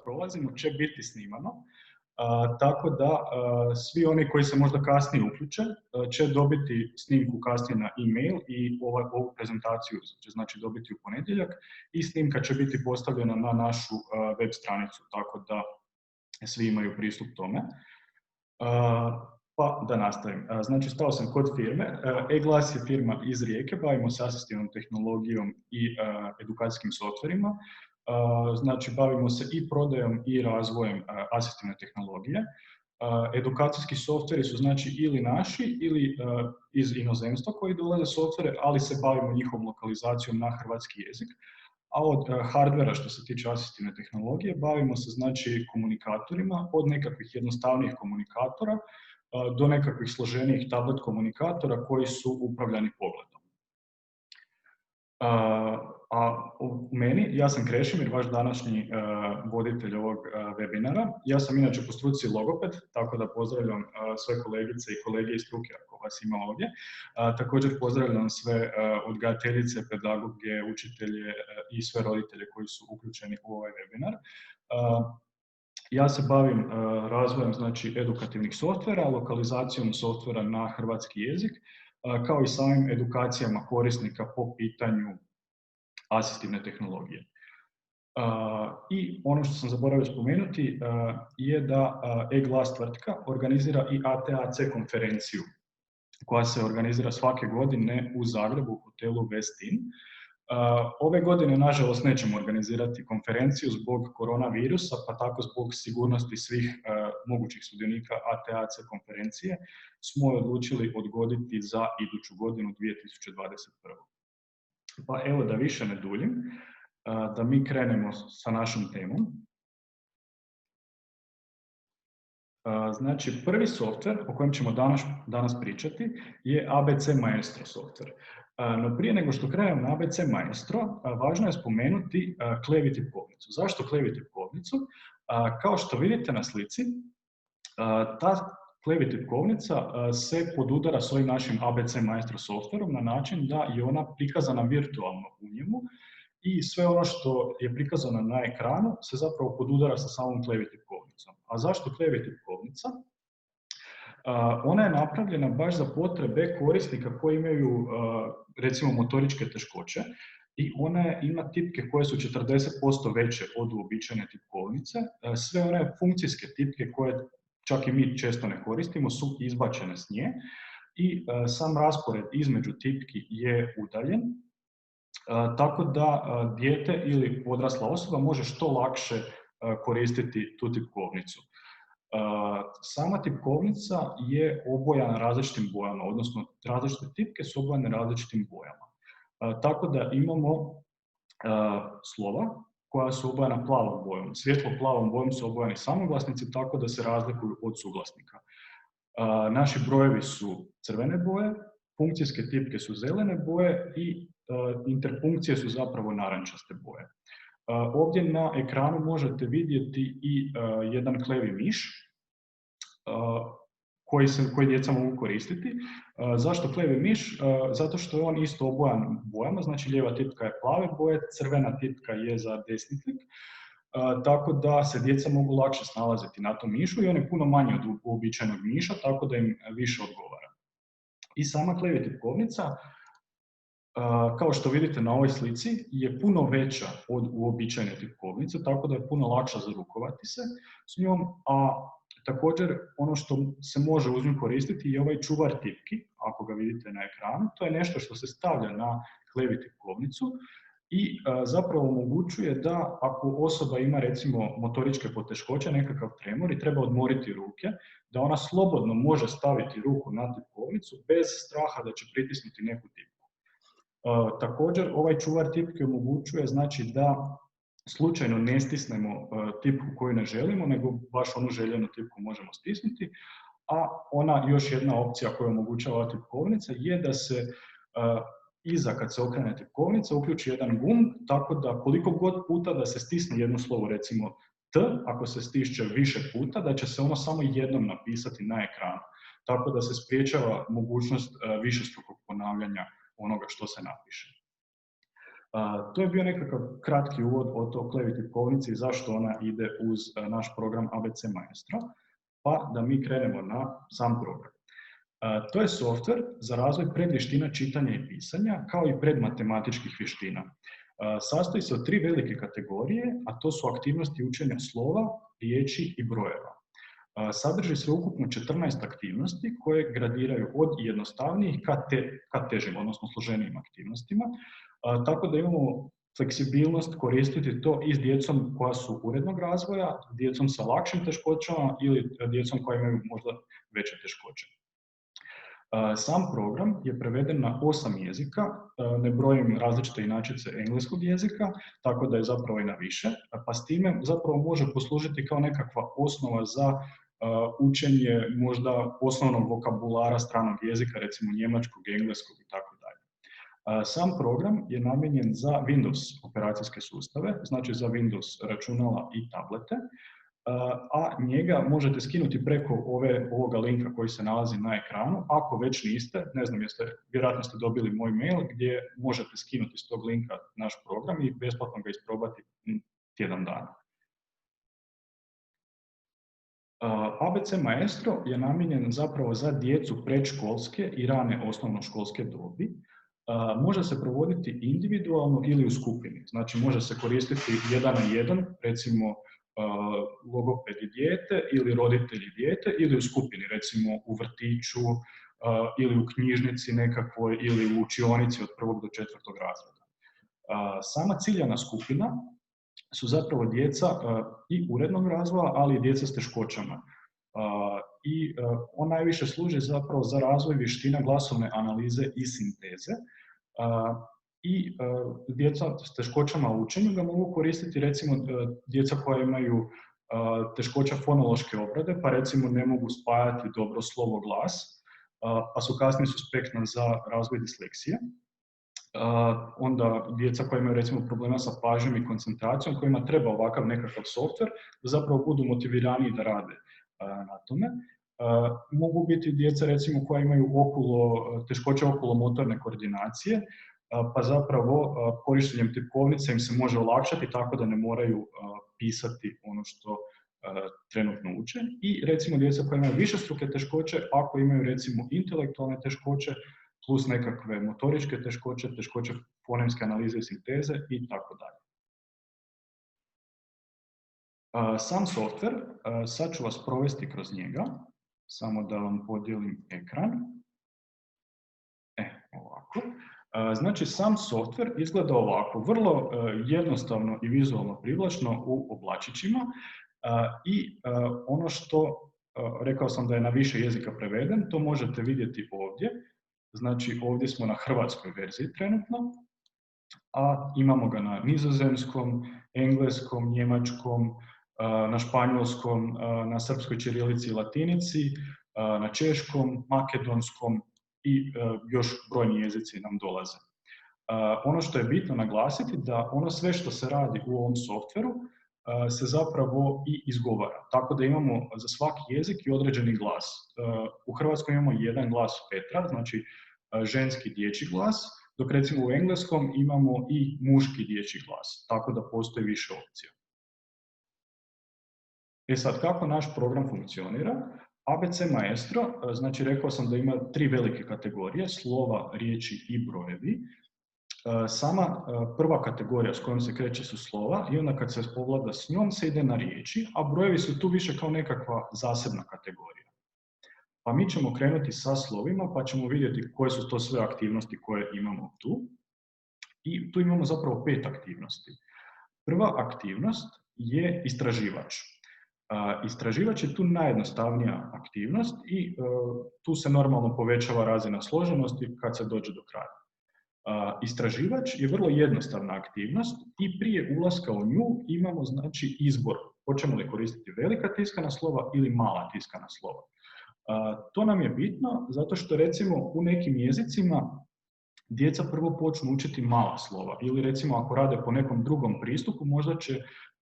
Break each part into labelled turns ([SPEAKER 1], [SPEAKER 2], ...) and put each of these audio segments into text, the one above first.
[SPEAKER 1] prolazimo će biti snimano, tako da svi oni koji se možda kasnije uključe će dobiti snimku kasnije na e-mail i ovu prezentaciju će znači dobiti u ponedjeljak i snimka će biti postavljena na našu web stranicu, tako da svi imaju pristup tome. Pa da nastavim. Znači, stao sam kod firme. E-glas je firma iz Rijeke, bavimo se asistivnom tehnologijom i edukacijskim softverima. Znači, bavimo se i prodajom i razvojem asistivne tehnologije. Edukacijski softveri su znači ili naši ili iz inozemstva koji dolaze softvere, ali se bavimo njihovom lokalizacijom na hrvatski jezik. A od hardvera što se tiče asistivne tehnologije bavimo se znači komunikatorima, od nekakvih jednostavnijih komunikatora do nekakvih složenijih tablet komunikatora koji su upravljani pogledom. A u meni, ja sam Krešimir, vaš današnji voditelj ovog webinara. Ja sam inače po struci logoped, tako da pozdravljam sve kolegice i kolege iz struke ako vas ima ovdje. Također pozdravljam sve odgajateljice, pedagoge, učitelje i sve roditelje koji su uključeni u ovaj webinar. Ja se bavim razvojem znači, edukativnih softvera, lokalizacijom softvera na hrvatski jezik, kao i samim edukacijama korisnika po pitanju asistivne tehnologije. I ono što sam zaboravio spomenuti je da e-glas tvrtka organizira i ATAC konferenciju koja se organizira svake godine u Zagrebu u hotelu West Inn. Ove godine, nažalost, nećemo organizirati konferenciju zbog koronavirusa, pa tako zbog sigurnosti svih mogućih sudionika ATAC konferencije smo odlučili odgoditi za iduću godinu 2021. Pa evo da više ne duljim, da mi krenemo sa našom temom. Znači, prvi softver o kojem ćemo danas pričati je ABC Maestro softver. No prije nego što krenemo na ABC Maestro, važno je spomenuti Klevi tipkovnicu. Zašto Klevi tipkovnicu? Kao što vidite na slici, ta Klevi tipkovnica se podudara s ovim našim ABC Maestro softverom na način da je ona prikazana virtualno u njemu i sve ono što je prikazano na ekranu se zapravo podudara sa samom Klevi tipkovnicom. A zašto Klevi tipkovnica? Ona je napravljena baš za potrebe korisnika koji imaju recimo motoričke teškoće i ona ima tipke koje su 40% veće od uobičajene tipkovnice. Sve one funkcijske tipke koje čak i mi često ne koristimo su izbačene s nje i sam raspored između tipki je udaljen, tako da dijete ili odrasla osoba može što lakše koristiti tu tipkovnicu. Sama tipkovnica je obojana različitim bojama, odnosno različite tipke su obojane različitim bojama. Tako da imamo slova koja su obojana plavom bojom. Svjetlo plavom bojom su obojani samoglasnici, tako da se razlikuju od suglasnika. Naši brojevi su crvene boje, funkcijske tipke su zelene boje i interpunkcije su zapravo narančaste boje. Ovdje na ekranu možete vidjeti i jedan klevi miš koji djeca mogu koristiti. Zašto klevi miš? Zato što je on isto obojan bojama, znači lijeva tipka je plave boje, crvena tipka je za desni klik, tako da se djeca mogu lakše snalaziti na tom mišu i on je puno manji od uobičajenog miša, tako da im više odgovara. I sama klevi tipkovnica, kao što vidite na ovoj slici, je puno veća od uobičajene tipkovnice, tako da je puno lakše zarukovati se s njom, a također ono što se može uz nju koristiti je ovaj čuvar tipki, ako ga vidite na ekranu. To je nešto što se stavlja na klevi tipkovnicu i zapravo omogućuje da ako osoba ima recimo motoričke poteškoće, nekakav tremor i treba odmoriti ruke, da ona slobodno može staviti ruku na tipkovnicu bez straha da će pritisnuti neku tipku. Također, ovaj čuvar tipke omogućuje znači da slučajno ne stisnemo tipku koju ne želimo, nego baš onu željenu tipku možemo stisnuti. A ona još jedna opcija koju omogućava tipkovnica je da se iza kad se okrene tipkovnica uključi jedan gumb, tako da koliko god puta da se stisne jedno slovo, recimo T, ako se stišće više puta, da će se ono samo jednom napisati na ekranu. Tako da se spriječava mogućnost višestrukog ponavljanja onoga što se napiše. To je bio nekakav kratki uvod o toj klevi tipkovnici i zašto ona ide uz naš program ABC Maestro, pa da mi krenemo na sam program. To je softver za razvoj predvještina čitanja i pisanja, kao i predmatematičkih vještina. Sastoji se od 3 velike kategorije, a to su aktivnosti učenja slova, riječi i brojeva. Sadrži sveukupno 14 aktivnosti koje gradiraju od jednostavnijih ka težim, odnosno složenijim aktivnostima, tako da imamo fleksibilnost koristiti to i s djecom koja su urednog razvoja, djecom sa lakšim teškoćama ili djecom koja imaju možda veće teškoće. Sam program je preveden na 8 jezika, ne brojim različite inačice engleskog jezika, tako da je zapravo i na više, pa s time zapravo može poslužiti kao nekakva osnova za učenje možda osnovnog vokabulara stranog jezika, recimo njemačkog, engleskog i tako dalje. Sam program je namijenjen za Windows operacijske sustave, znači za Windows računala i tablete, a njega možete skinuti preko ovoga linka koji se nalazi na ekranu. Ako već niste, ne znam, vjerojatno ste dobili moj mail gdje možete skinuti s tog linka naš program i besplatno ga isprobati tjedan dana. ABC Maestro je namijenjen zapravo za djecu predškolske i rane osnovnoškolske dobi. Može se provoditi individualno ili u skupini, znači može se koristiti 1 na 1, recimo logopedi dijete ili roditelji dijete, ili u skupini, recimo u vrtiću ili u knjižnici nekakvoj ili u učionici od 1. do 4. razreda. Sama ciljana skupina su zapravo djeca i urednog razvoja, ali i djeca s teškoćama. I on najviše služi zapravo za razvoj vještina glasovne analize i sinteze. I djeca s teškoćama u učenju ga mogu koristiti, recimo djeca koja imaju teškoća fonološke obrade, pa recimo ne mogu spajati dobro slovo glas, pa su kasnije suspektna za razvoj disleksije. Onda djeca koja imaju recimo problema sa pažnjom i koncentracijom, kojima treba ovakav nekakav softver, da zapravo budu motiviraniji da rade na tome. Mogu biti djeca recimo koja imaju teškoće okulomotorne koordinacije, pa zapravo korištenjem tipkovnice im se može olakšati tako da ne moraju pisati ono što trenutno uče. I recimo djeca koja imaju višestruke teškoće, ako imaju recimo intelektualne teškoće, plus nekakve motoričke teškoće, teškoće fonemske analize i sinteze i tako dalje. Sam softver, sad ću vas provesti kroz njega, samo da vam podijelim ekran. Ovako. Znači, sam softver izgleda ovako, vrlo jednostavno i vizualno privlačno u oblačićima i ono što, rekao sam da je na više jezika preveden, to možete vidjeti ovdje. Znači, ovdje smo na hrvatskoj verziji trenutno, a imamo ga na nizozemskom, engleskom, njemačkom, na španjolskom, na srpskoj ćirilici i latinici, na češkom, makedonskom i još brojni jezici nam dolaze. Ono što je bitno naglasiti da ono sve što se radi u ovom softveru se zapravo i izgovara. Tako da imamo za svaki jezik i određeni glas. U Hrvatskoj imamo jedan glas Petra, znači ženski dječji glas, dok recimo u engleskom imamo i muški dječji glas, tako da postoji više opcija. Sad, kako naš program funkcionira? ABC Maestro, znači rekao sam da ima 3 velike kategorije, slova, riječi i brojevi. Sama prva kategorija s kojom se kreće su slova i onda kad se povlada s njom se ide na riječi, a brojevi su tu više kao nekakva zasebna kategorija. Pa mi ćemo krenuti sa slovima pa ćemo vidjeti koje su to sve aktivnosti koje imamo tu. I tu imamo zapravo 5 aktivnosti. Prva aktivnost je istraživač. Istraživač je tu najjednostavnija aktivnost i tu se normalno povećava razina složenosti kad se dođe do kraja. Istraživač je vrlo jednostavna aktivnost i prije ulaska u nju imamo znači izbor. Hoćemo li koristiti velika tiskana slova ili mala tiskana slova. To nam je bitno zato što recimo u nekim jezicima djeca prvo počnu učiti mala slova ili recimo ako rade po nekom drugom pristupu možda će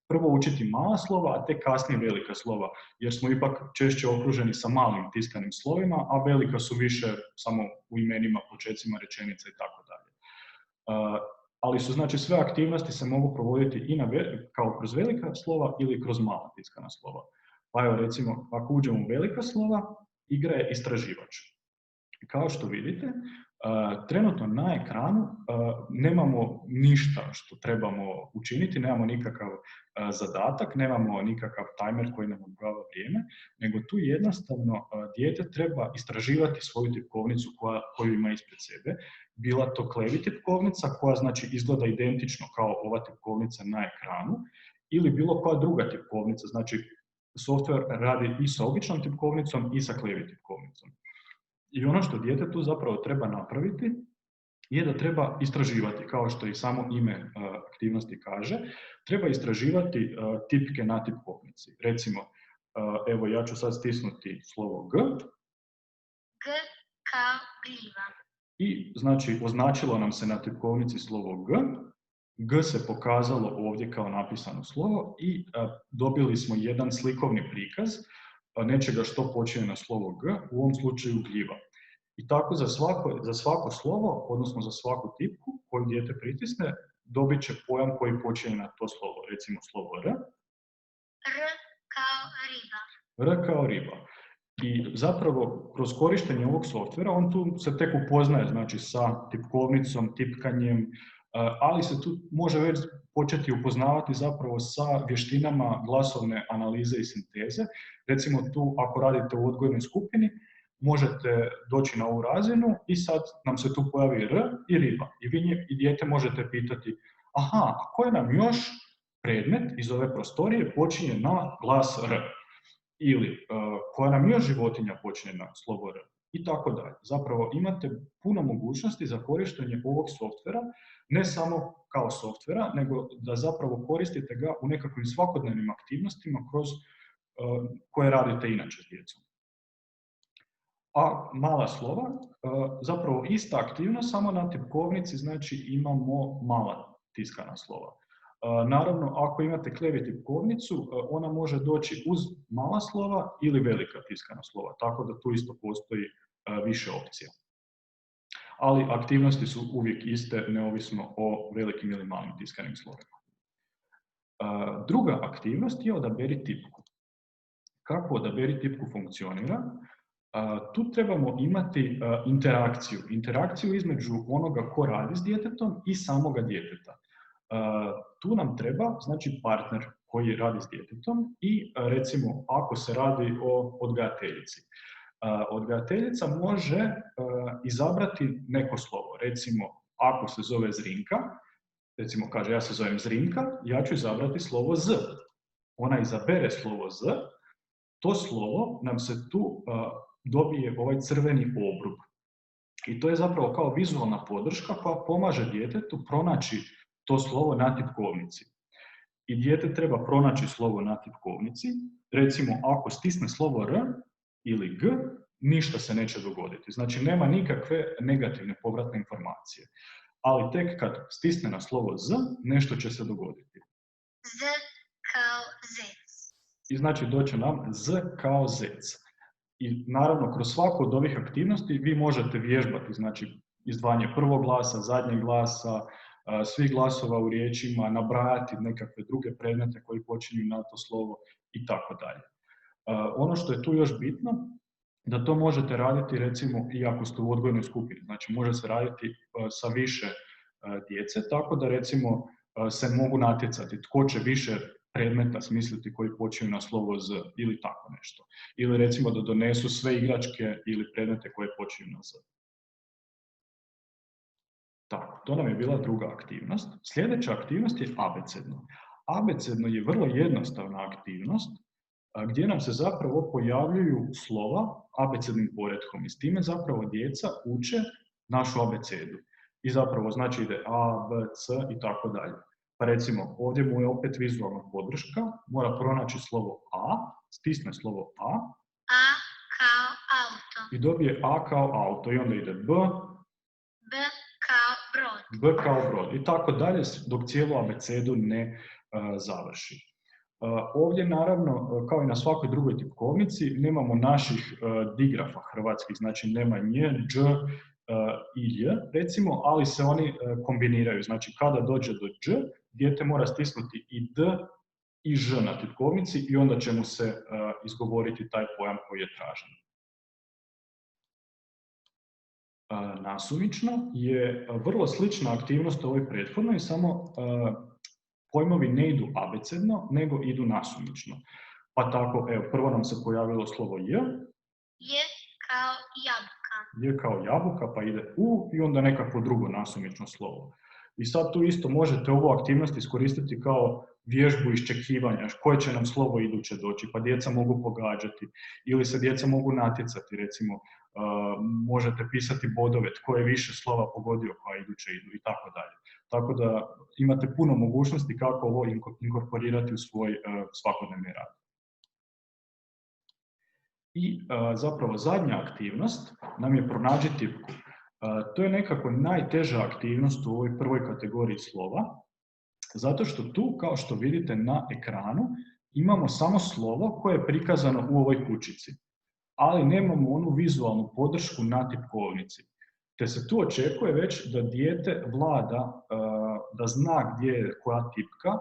[SPEAKER 1] prvo učiti mala slova, a tek kasnije velika slova, jer smo ipak češće okruženi sa malim tiskanim slovima, a velika su više samo u imenima, počecima rečenica i tako dalje. ali su znači sve aktivnosti se mogu provoditi i kao kroz velika slova ili kroz mala tiskana slova. Pa evo recimo, ako uđemo u velika slova, igra je istraživač. Kao što vidite, trenutno na ekranu nemamo ništa što trebamo učiniti, nemamo nikakav zadatak, nemamo nikakav timer koji nam odbrojava vrijeme, nego tu jednostavno dijete treba istraživati svoju tipkovnicu koju ima ispred sebe. Bila to klevi tipkovnica koja znači izgleda identično kao ova tipkovnica na ekranu, ili bilo koja druga tipkovnica, znači software radi i sa običnom tipkovnicom i sa klevi tipkovnicom. I ono što dijete tu zapravo treba napraviti je da treba istraživati, kao što i samo ime aktivnosti kaže, treba istraživati tipke na tipkovnici. Recimo, evo ja ću sad stisnuti slovo G.
[SPEAKER 2] G kao gljiva.
[SPEAKER 1] I znači označilo nam se na tipkovnici slovo G. G se pokazalo ovdje kao napisano slovo i dobili smo jedan slikovni prikaz nečega što počinje na slovo G, u ovom slučaju gljiva. I tako za svako slovo, odnosno za svaku tipku koju dijete pritisne, dobit će pojam koji počinje na to slovo. Recimo slovo R.
[SPEAKER 2] R kao riba.
[SPEAKER 1] R kao riba. I zapravo kroz korištenje ovog softvera on tu se tek upoznaje znači, sa tipkovnicom, tipkanjem, ali se tu može već početi upoznavati zapravo sa vještinama glasovne analize i sinteze. Recimo tu ako radite u odgojnoj skupini, možete doći na ovu razinu i sad nam se tu pojavi R i riba. I vi i dijete možete pitati, aha, a koji nam još predmet iz ove prostorije počinje na glas R? Ili koja nam još životinja počinje na slovo R? I tako dalje. Zapravo imate puno mogućnosti za korištenje ovog softvera, ne samo kao softvera, nego da zapravo koristite ga u nekakvim svakodnevnim aktivnostima kroz koje radite inače s djecom. A mala slova, zapravo ista aktivnost, samo na tipkovnici znači imamo mala tiskana slova. Naravno, ako imate klevi tipkovnicu, ona može doći uz mala slova ili velika tiskana slova, tako da tu isto postoji više opcija. Ali aktivnosti su uvijek iste, neovisno o velikim ili malim tiskanim slovima. Druga aktivnost je odaberi tipku. Kako odaberi tipku funkcionira? Tu trebamo imati interakciju između onoga ko radi s djetetom i samoga djeteta. Tu nam treba znači partner koji radi s djetetom i recimo ako se radi o odgajateljici. Odgajateljica može izabrati neko slovo. Recimo ako se zove Zrinka, recimo kaže ja se zovem Zrinka, ja ću izabrati slovo Z. Ona izabere slovo Z, to slovo nam se tu dobije ovaj crveni obrub. I to je zapravo kao vizualna podrška koja pomaže djetetu pronaći to slovo na tipkovnici. I dijete treba pronaći slovo na tipkovnici. Recimo, ako stisne slovo R ili G, ništa se neće dogoditi. Znači, nema nikakve negativne povratne informacije. Ali tek kad stisne na slovo Z, nešto će se dogoditi.
[SPEAKER 2] Z kao zec.
[SPEAKER 1] I znači, doće nam Z kao zec. I naravno, kroz svaku od ovih aktivnosti vi možete vježbati, znači, izdvajanje prvog glasa, zadnjeg glasa, svih glasova u riječima, nabrajati nekakve druge predmete koji počinju na to slovo i tako dalje. Ono što je tu još bitno, da to možete raditi recimo i ako ste u odgojnoj skupini, znači može se raditi sa više djece, tako da recimo se mogu natjecati tko će više predmeta smisliti koji počinju na slovo Z ili tako nešto. Ili recimo da donesu sve igračke ili predmete koje počinju na Z. Tako, to nam je bila druga aktivnost. Sljedeća aktivnost je abecedno. Abecedno je vrlo jednostavna aktivnost gdje nam se zapravo pojavljuju slova abecednim poretkom i s time zapravo djeca uče našu abecedu. I zapravo znači ide A, B, C i tako dalje. Pa recimo, ovdje mu je opet vizualna podrška, mora pronaći slovo A, stisne slovo A.
[SPEAKER 2] A kao auto.
[SPEAKER 1] I dobije A kao auto i onda ide B.
[SPEAKER 2] B kao brod.
[SPEAKER 1] B kao brod i tako dalje dok cijelu abecedu ne završi. Ovdje naravno, kao i na svakoj drugoj tipkovnici, nemamo naših digrafa hrvatskih, znači nema nj, dž i J, recimo, ali se oni kombiniraju. Znači, kada dođe do Đ, dijete mora stisnuti i D i Ž na tipkovnici i onda će mu se izgovoriti taj pojam koji je tražen. Nasumično je vrlo slična aktivnost ovoj prethodnoj, samo pojmovi ne idu abecedno, nego idu nasumično. Pa tako, evo, prvo nam se pojavilo slovo J.
[SPEAKER 2] Je kao jabuka.
[SPEAKER 1] Je kao jabuka, pa ide U i onda nekakvo drugo nasumično slovo. I sad tu isto možete ovu aktivnost iskoristiti kao vježbu iščekivanja, koje će nam slovo iduće doći, pa djeca mogu pogađati ili se djeca mogu natjecati, recimo možete pisati bodove tko je više slova pogodio koja iduće idu i tako dalje. Tako da imate puno mogućnosti kako ovo inkorporirati u svoj svakodnevni rad. I zapravo zadnja aktivnost nam je pronađi tipku. To je nekako najteža aktivnost u ovoj prvoj kategoriji slova, zato što tu, kao što vidite na ekranu, imamo samo slovo koje je prikazano u ovoj kućici, ali nemamo onu vizualnu podršku na tipkovnici. Te se tu očekuje već da dijete vlada, da zna gdje je koja tipka,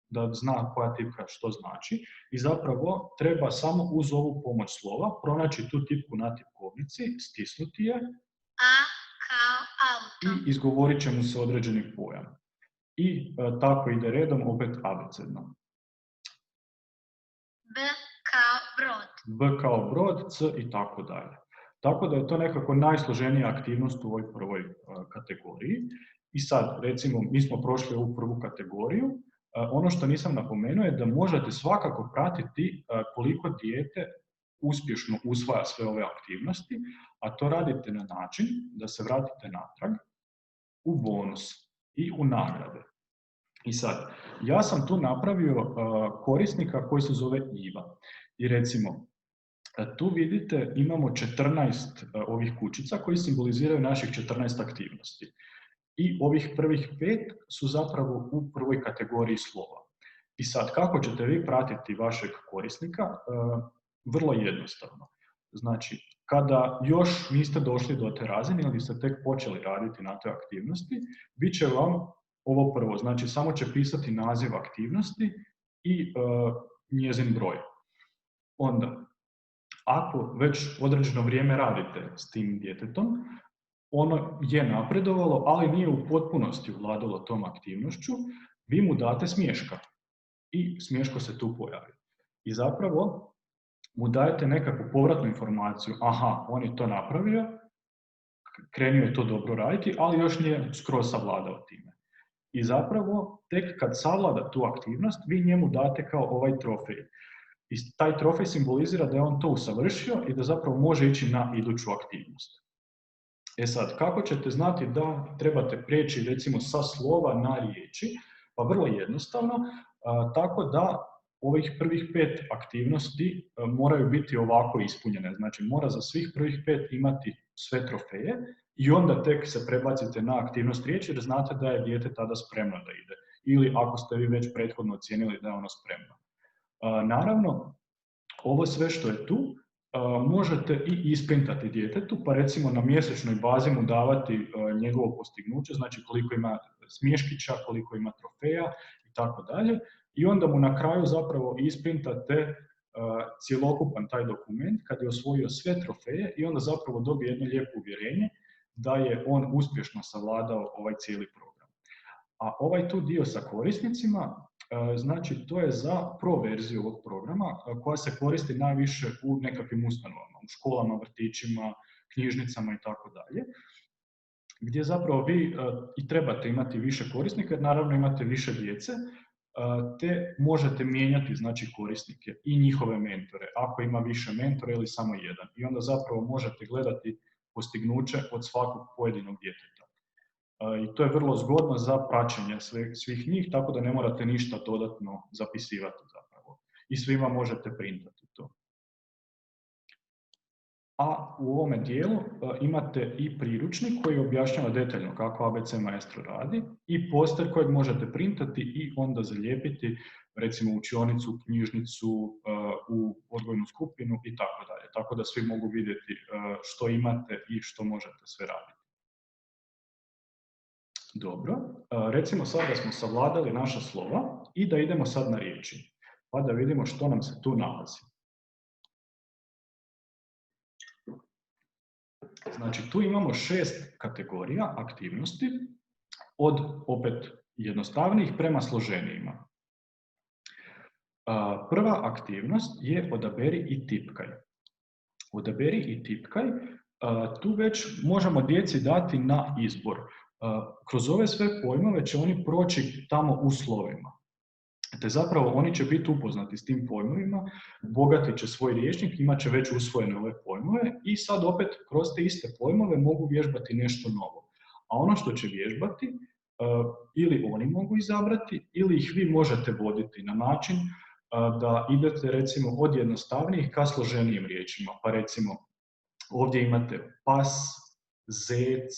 [SPEAKER 1] da zna koja tipka što znači i zapravo treba samo uz ovu pomoć slova pronaći tu tipku na tipkovnici, stisnuti je
[SPEAKER 2] A kao auto.
[SPEAKER 1] i izgovorit će mu se određeni pojam. I tako ide redom, opet abecedno.
[SPEAKER 2] B kao brod.
[SPEAKER 1] B kao brod, C i tako dalje. Tako da je to nekako najsloženija aktivnost u ovoj prvoj kategoriji. I sad, recimo, mi smo prošli ovu prvu kategoriju. Ono što nisam napomenuo je da možete svakako pratiti koliko dijete uspješno usvaja sve ove aktivnosti, a to radite na način da se vratite natrag u bonus i u nagrade. I sad, ja sam tu napravio korisnika koji se zove Iva. I recimo, tu vidite imamo 14 ovih kućica koji simboliziraju naših 14 aktivnosti. I ovih prvih 5 su zapravo u prvoj kategoriji slova. I sad, kako ćete vi pratiti vašeg korisnika? Vrlo jednostavno. Znači, kada još niste došli do te razine ili ste tek počeli raditi na toj aktivnosti, bit će vam ovo prvo. Znači, samo će pisati naziv aktivnosti i njezin broj. Onda, ako već određeno vrijeme radite s tim djetetom, ono je napredovalo, ali nije u potpunosti vladalo tom aktivnošću, vi mu date smješka i smješko se tu pojavi. I zapravo mu dajete nekakvu povratnu informaciju, aha, on je to napravio, krenuo je to dobro raditi, ali još nije skroz savladao time. I zapravo, tek kad savlada tu aktivnost, vi njemu date kao ovaj trofej. I taj trofej simbolizira da je on to usavršio i da zapravo može ići na iduću aktivnost. E sad, kako ćete znati da trebate prijeći recimo sa slova na riječi? Pa vrlo jednostavno, tako da ovih prvih 5 aktivnosti moraju biti ovako ispunjene. Znači, mora za svih prvih 5 imati sve trofeje i onda tek se prebacite na aktivnost riječi jer znate da je dijete tada spremno da ide. Ili ako ste vi već prethodno ocijenili da je ono spremno. Naravno, ovo sve što je tu, možete i isprintati djetetu, pa recimo na mjesečnoj bazi mu davati njegovo postignuće, znači koliko ima smješkića, koliko ima trofeja i tako dalje. I onda mu na kraju zapravo isprintate cjelokupan taj dokument kad je osvojio sve trofeje i onda zapravo dobije jedno lijepo uvjerenje da je on uspješno savladao ovaj cijeli program. A ovaj tu dio sa korisnicima, znači to je za pro verziju ovog programa koja se koristi najviše u nekakvim ustanovama, u školama, vrtićima, knjižnicama i tako dalje, gdje zapravo vi i trebate imati više korisnika jer naravno imate više djece, te možete mijenjati znači korisnike i njihove mentore, ako ima više mentora ili samo jedan. I onda zapravo možete gledati postignuće od svakog pojedinog djeteta. I to je vrlo zgodno za praćenje svih njih, tako da ne morate ništa dodatno zapisivati zapravo. I svima možete printati to. A u ovome dijelu imate i priručnik koji objašnjava detaljno kako ABC Maestro radi i poster kojeg možete printati i onda zalijepiti recimo u učionicu, knjižnicu, u odgojnu skupinu i tako dalje. Tako da svi mogu vidjeti što imate i što možete sve raditi. Dobro. Recimo sad da smo savladali naša slova i da idemo sad na riječi. Pa da vidimo što nam se tu nalazi. Znači, tu imamo 6 kategorija aktivnosti, od opet jednostavnijih prema složenijima. Prva aktivnost je odaberi i tipkaj. Odaberi i tipkaj, tu već možemo djeci dati na izbor. Kroz ove sve pojmove će oni proći tamo u slovima. Te zapravo oni će biti upoznati s tim pojmovima, bogatit će svoj rječnik, imat će već usvojene ove pojmove i sad opet kroz te iste pojmove mogu vježbati nešto novo. A ono što će vježbati, ili oni mogu izabrati, ili ih vi možete voditi na način da idete recimo od jednostavnijih ka složenijim riječima. Pa recimo ovdje imate pas, zec,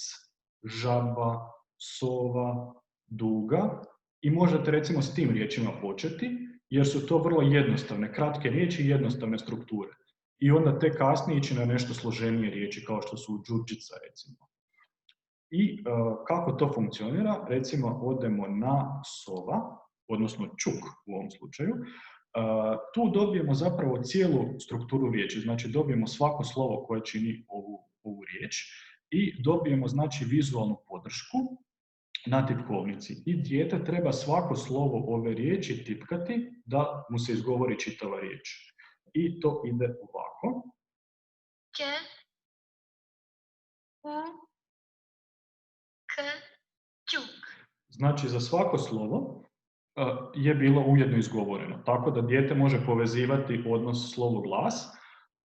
[SPEAKER 1] žaba, sova, duga i možete recimo s tim riječima početi jer su to vrlo jednostavne, kratke riječi i jednostavne strukture. I onda te kasnije ići na nešto složenije riječi kao što su đurđica recimo. I kako to funkcionira? Recimo odemo na sova, odnosno čuk u ovom slučaju. Tu dobijemo zapravo cijelu strukturu riječi, znači dobijemo svako slovo koje čini ovu riječ i dobijemo znači vizualnu podršku na tipkovnici. I dijete treba svako slovo ove riječi tipkati da mu se izgovori čitava riječ. I to ide ovako.
[SPEAKER 2] Č, U, K, čuk.
[SPEAKER 1] Znači za svako slovo je bilo ujedno izgovoreno, tako da dijete može povezivati odnos slovo-glas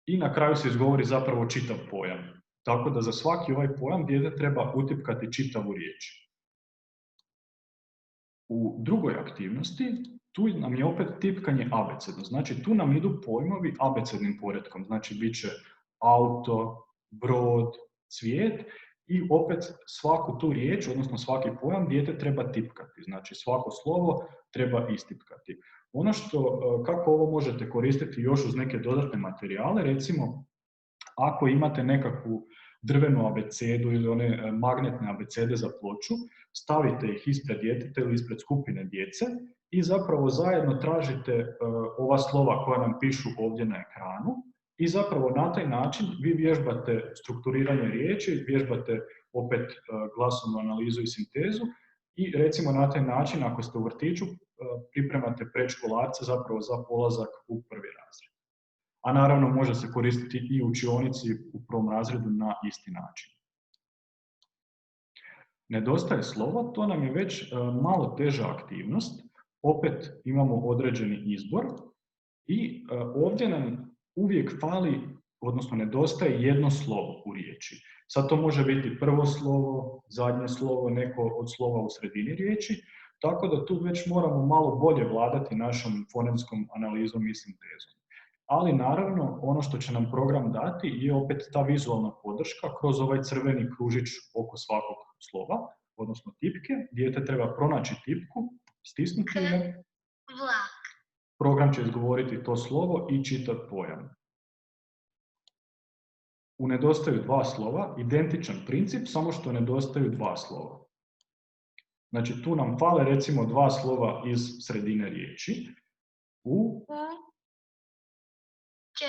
[SPEAKER 1] i na kraju se izgovori zapravo čitav pojam. Tako da za svaki ovaj pojam dijete treba utipkati čitavu riječ. U drugoj aktivnosti tu nam je opet tipkanje abecedno, znači tu nam idu pojmovi abecednim poretkom, znači bit će auto, brod, cvijet i opet svaku tu riječ, odnosno svaki pojam dijete treba tipkati, znači svako slovo treba istipkati. Ono što, kako ovo možete koristiti još uz neke dodatne materijale, recimo ako imate nekakvu drvenu abecedu ili one magnetne abecede za ploču, stavite ih ispred djeteta ili ispred skupine djece i zapravo zajedno tražite ova slova koja nam pišu ovdje na ekranu i zapravo na taj način vi vježbate strukturiranje riječi, vježbate opet glasovnu analizu i sintezu i recimo na taj način ako ste u vrtiću pripremate predškolarce zapravo za polazak u prvi razred. A naravno može se koristiti i u učionici u prvom razredu na isti način. Nedostaje slovo, to nam je već malo teža aktivnost, opet imamo određeni izbor i ovdje nam uvijek fali, odnosno nedostaje jedno slovo u riječi. Sad to može biti prvo slovo, zadnje slovo, neko od slova u sredini riječi, tako da tu već moramo malo bolje vladati našom fonemskom analizom i sintezom. Ali naravno, ono što će nam program dati je opet ta vizualna podrška kroz ovaj crveni kružić oko svakog slova, odnosno tipke. Dijete treba pronaći tipku, stisnuti je,
[SPEAKER 2] Vlak.
[SPEAKER 1] program će izgovoriti to slovo i čitav pojam. U nedostaju dva slova, identičan princip, samo što nedostaju dva slova. Znači tu nam fale recimo dva slova iz sredine riječi. U,
[SPEAKER 2] Č,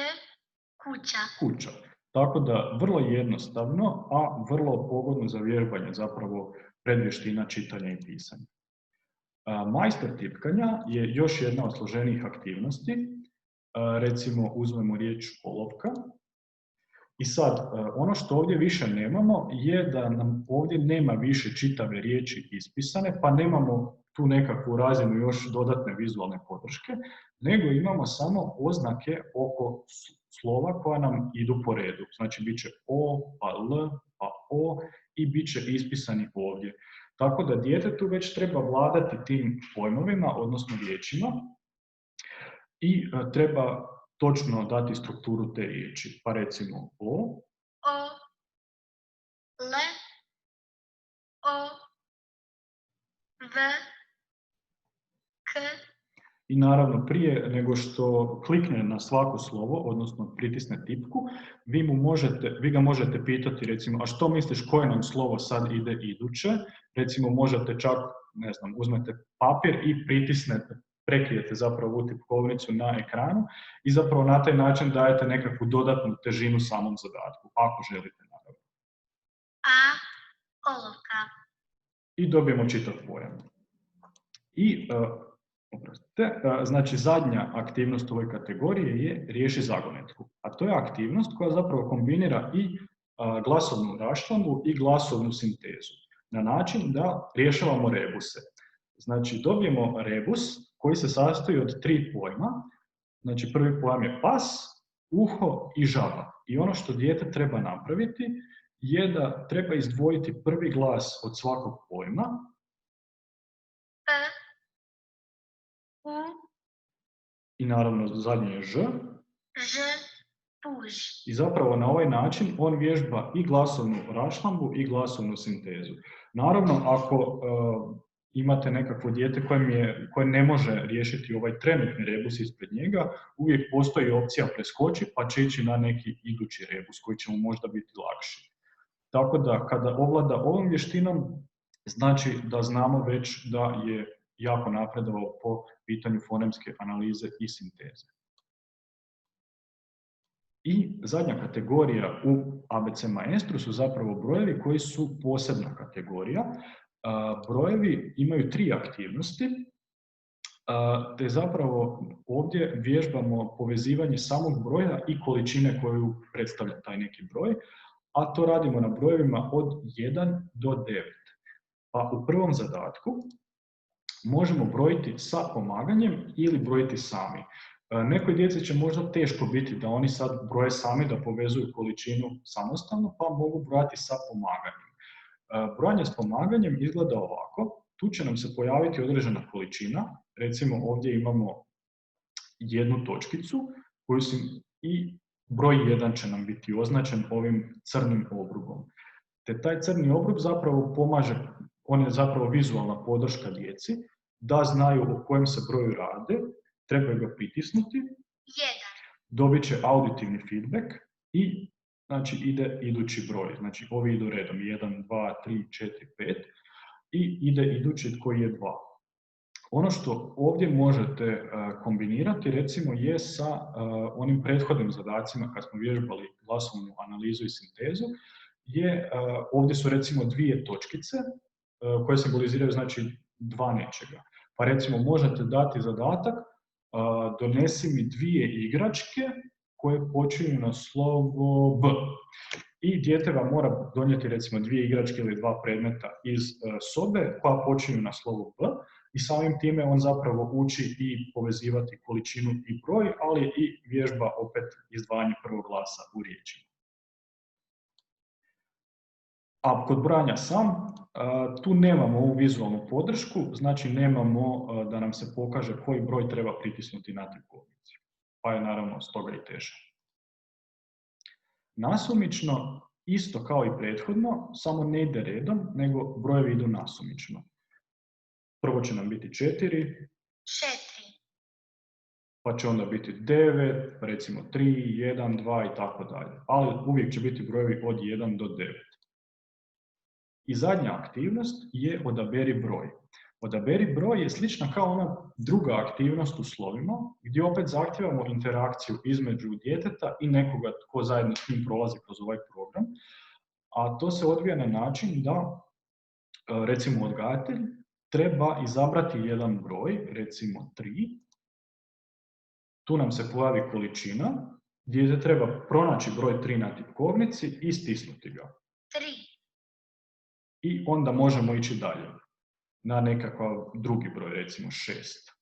[SPEAKER 2] kuća.
[SPEAKER 1] kuća. Tako da vrlo jednostavno, a vrlo pogodno za vježbanje zapravo predvještina čitanja i pisanja. Majstor tipkanja je još jedna od složenijih aktivnosti. Recimo uzmemo riječ olovka. I sad, ono što ovdje više nemamo je da nam ovdje nema više čitave riječi ispisane, pa nemamo tu nekakvu razinu još dodatne vizualne podrške, nego imamo samo oznake oko slova koja nam idu po redu. Znači, bit će O, pa L, pa O i bit će ispisani ovdje. Tako da dijete tu već treba vladati tim pojmovima, odnosno riječima i treba točno dati strukturu te riječi. Pa recimo O,
[SPEAKER 2] L, O, V, K,
[SPEAKER 1] I naravno prije nego što klikne na svako slovo, odnosno pritisne tipku, vi ga možete pitati recimo, a što misliš koje nam slovo sad ide iduće? Recimo možete čak, ne znam, uzmete papir i pritisnete, prekrijete zapravo u tipkovnicu na ekranu i zapravo na taj način dajete nekakvu dodatnu težinu samom zadatku, ako želite naravno.
[SPEAKER 2] A. Olovka.
[SPEAKER 1] I dobijemo čitav pojam. I znači zadnja aktivnost ove kategorije je riješi zagonetku, a to je aktivnost koja zapravo kombinira i glasovnu raščlambu i glasovnu sintezu, na način da rješavamo rebuse. Znači dobijemo rebus koji se sastoji od 3 pojma, znači prvi pojam je pas, uho i žaba. I ono što dijete treba napraviti je da treba izdvojiti prvi glas od svakog pojma,
[SPEAKER 2] P. U.
[SPEAKER 1] i naravno zadnji je ž.
[SPEAKER 2] Ž. Puž.
[SPEAKER 1] I zapravo na ovaj način on vježba i glasovnu raščlambu i glasovnu sintezu. Naravno, ako imate nekakvo dijete koje ne može riješiti ovaj trenutni rebus ispred njega, uvijek postoji opcija preskoči pa će ići na neki idući rebus koji će mu možda biti lakši. Tako da kada ovlada ovom vještinom, znači da znamo već da je jako napredovao po pitanju fonemske analize i sinteze. I zadnja kategorija u ABC Maestru su zapravo brojevi koji su posebna kategorija. Brojevi imaju 3 aktivnosti, te zapravo ovdje vježbamo povezivanje samog broja i količine koju predstavlja taj neki broj, a to radimo na brojevima od 1 do 9. Pa u prvom zadatku možemo brojiti sa pomaganjem ili brojiti sami. Nekoj djeci će možda teško biti da oni sad broje sami, da povezuju količinu samostalno, pa mogu brojati sa pomaganjem. Brojanje s pomaganjem izgleda ovako. Tu će nam se pojaviti određena količina, recimo ovdje imamo jednu točkicu i broj 1 će nam biti označen ovim crnim obrubom. Te taj crni obrub zapravo pomaže, on je zapravo vizualna podrška djeci, da znaju o kojem se broju rade, trebaju ga pritisnuti,
[SPEAKER 2] 1.
[SPEAKER 1] dobit će auditivni feedback i znači ide idući broj. Znači ovi idu redom 1, 2, 3, 4, 5 i ide idući koji je 2. Ono što ovdje možete kombinirati recimo je sa onim prethodnim zadacima kad smo vježbali glasovnu analizu i sintezu, ovdje su recimo 2 točkice koje simboliziraju znači 2 nečega. Pa recimo možete dati zadatak donesi mi 2 igračke koje počinju na slovo B. I dijete vam mora donijeti recimo 2 igračke ili 2 predmeta iz sobe koja počinju na slovo B i samim time on zapravo uči i povezivati količinu i broj, ali i vježba opet izdvajanje prvog glasa u riječima. A kod brojanja sam, tu nemamo ovu vizualnu podršku, znači nemamo da nam se pokaže koji broj treba pritisnuti na tipkovnici, pa je naravno stoga i teže. Nasumično, isto kao i prethodno, samo ne ide redom, nego brojevi idu nasumično. Prvo će nam biti 4,
[SPEAKER 2] 4.
[SPEAKER 1] pa će onda biti 9, recimo 3, 1, 2 i tako dalje. Ali uvijek će biti brojevi od 1 do 9. I zadnja aktivnost je odaberi broj. Odaberi broj je slična kao ona druga aktivnost u slovima, gdje opet zahtijevamo interakciju između djeteta i nekoga tko zajedno s njim prolazi kroz ovaj program. A to se odvija na način da, recimo odgajatelj, treba izabrati jedan broj, recimo 3. Tu nam se pojavi količina, dijete treba pronaći broj 3 na tipkovnici i stisnuti ga.
[SPEAKER 2] 3.
[SPEAKER 1] I onda možemo ići dalje na nekakav drugi broj, recimo 6.
[SPEAKER 2] 6.